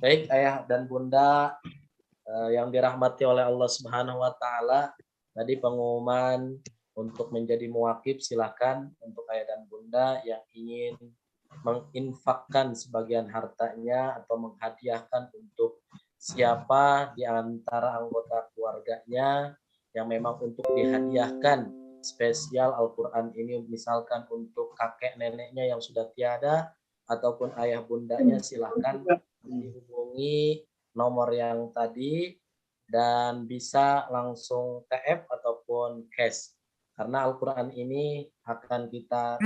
Baik ayah dan bunda yang dirahmati oleh Allah Subhanahu wa Ta'ala, tadi pengumuman untuk menjadi muwakif silakan untuk ayah dan bunda yang ingin menginfakkan sebagian hartanya atau menghadiahkan untuk siapa di antara anggota keluarganya yang memang untuk dihadiahkan spesial Al-Quran ini, misalkan untuk kakek neneknya yang sudah tiada ataupun ayah bundanya, silahkan dihubungi nomor yang tadi dan bisa langsung TF ataupun cash karena Al-Quran ini akan kita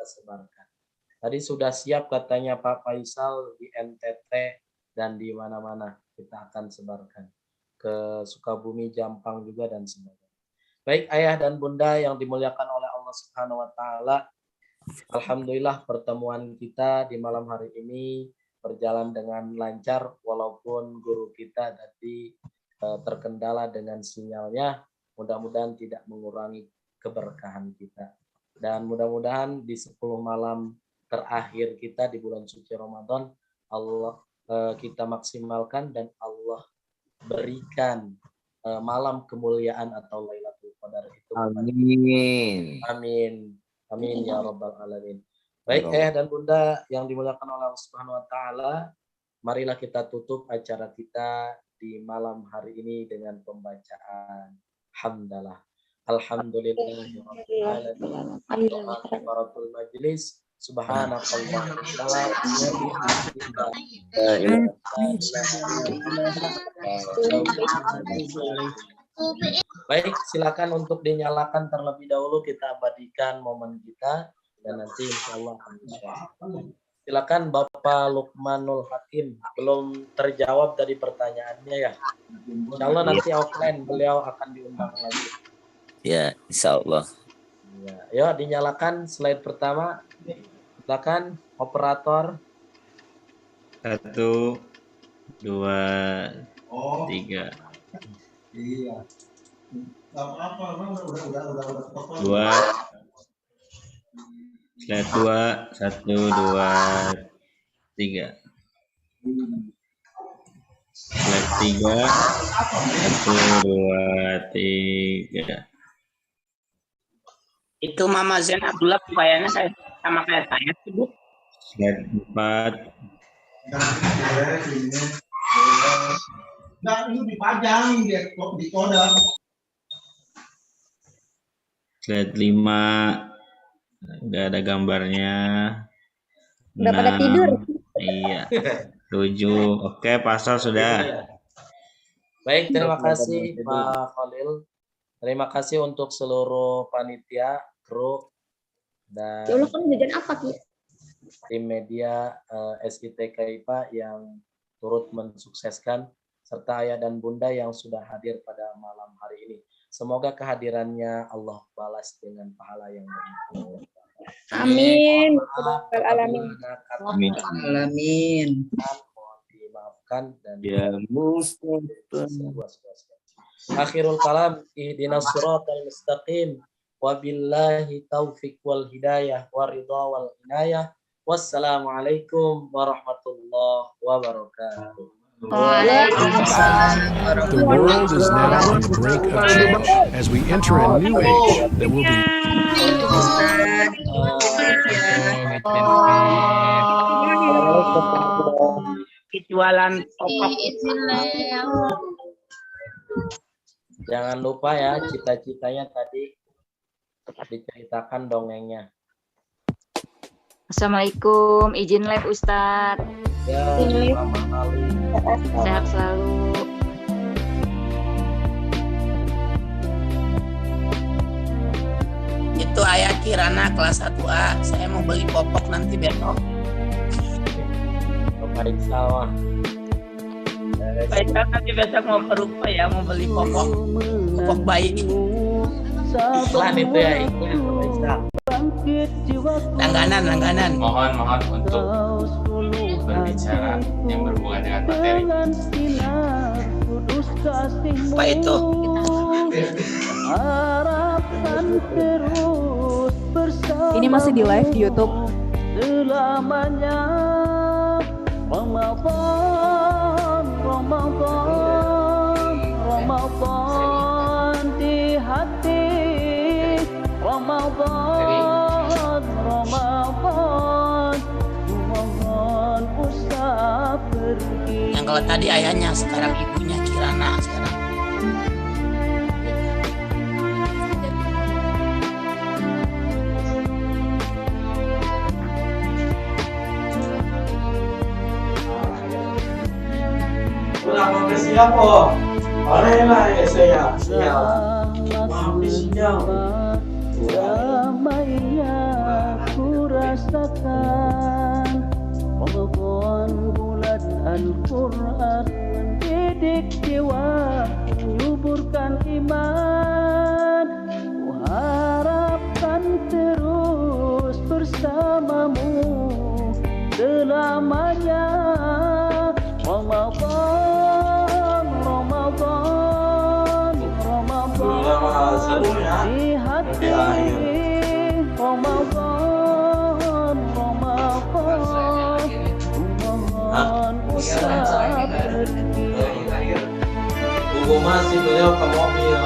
sebarkan. Tadi sudah siap katanya Pak Faisal di NTT dan di mana-mana kita akan sebarkan ke Sukabumi, Jampang juga dan sebagainya. Baik ayah dan bunda yang dimuliakan oleh Allah Subhanahu wa Ta'ala, alhamdulillah pertemuan kita di malam hari ini berjalan dengan lancar walaupun guru kita tadi terkendala dengan sinyalnya. Mudah-mudahan tidak mengurangi keberkahan kita. Dan mudah-mudahan di 10 malam terakhir kita di bulan suci Ramadan Allah kita maksimalkan dan Allah berikan malam kemuliaan atau Lailatul Qadar itu. Amin. Amin. Amin ya rabbal alamin. Baik ayah dan bunda yang dimuliakan oleh Allah Subhanahu wa Ta'ala, marilah kita tutup acara kita di malam hari ini dengan pembacaan hamdalah. Alhamdulillahirabbil alamin. Baratul majlis. Subhanallah. Baik, silakan untuk dinyalakan terlebih dahulu, kita abadikan momen kita dan nanti insya Allah akan disyarah. Silakan Bapak Lukmanul Hakim, belum terjawab tadi pertanyaannya ya. Insya Allah nanti offline beliau akan diundang lagi. Ya, insya Allah. Ya, yuk dinyalakan slide pertama. Silakan operator. 1, 2, 3. Iya. Apa udah. 2. Slide 2, 1, 2, 3. Slide 3, 1, 2, 3. Itu Mama Zen Abdullah kayaknya sama kayak saya sih, Bu. Slide 4. Nah, ini dipajang di kodam. Slide 5. Udah ada gambarnya. Udah pada tidur. Iya. 7. Oke, pasal sudah. Baik, terima kasih Pak Khalil. Terima kasih untuk seluruh panitia, kru, dan Ya Allah, kamu jajan apa, Ki? tim media SITK IPA yang turut mensukseskan, serta ayah dan bunda yang sudah hadir pada malam hari ini. Semoga kehadirannya Allah balas dengan pahala yang berlimpah. Amin. Alamin. Alamin. Mohon dimaafkan dan Ya Mustafa. Akhirul kalam, ihdinas siratal mustaqim, wabillahi taufiq wal hidayah wa ridha wal inayah. Wassalamualaikum warahmatullahi wabarakatuh. The world is now on the brink of change. As we enter a new age, there will be jualan Jangan lupa ya, cita-citanya tadi diceritakan dongengnya. Assalamualaikum, izin live Ustadz. Ya, selamat kali. Sehat selalu. itu ayah Kirana kelas 1A. Saya mau beli popok nanti besok. Baik sawah. Baik nanti besok mau ke rumah ya, mau beli popok bayi. Iklan itu ya, iklan. Langganan. Mohon untuk berbicara yang berhubungan dengan materi. Apa itu? Ini masih di live di YouTube. Selamanya Ramadan di hati, Ramadan usah pergi. Yang kalau tadi ayahnya, sekarang ibunya Kirana sekarang. Ulang ke siapa? Olehlah ya saya. Maaf siap. Damainya ku rasakan, Ramadan bulan Al-Quran mendidik jiwa, menyuburkan iman. Ku harapkan terus bersamamu selamanya. Ramadan di hati, Ramadan usah pergi. Tunggu masih beliau ke mobil.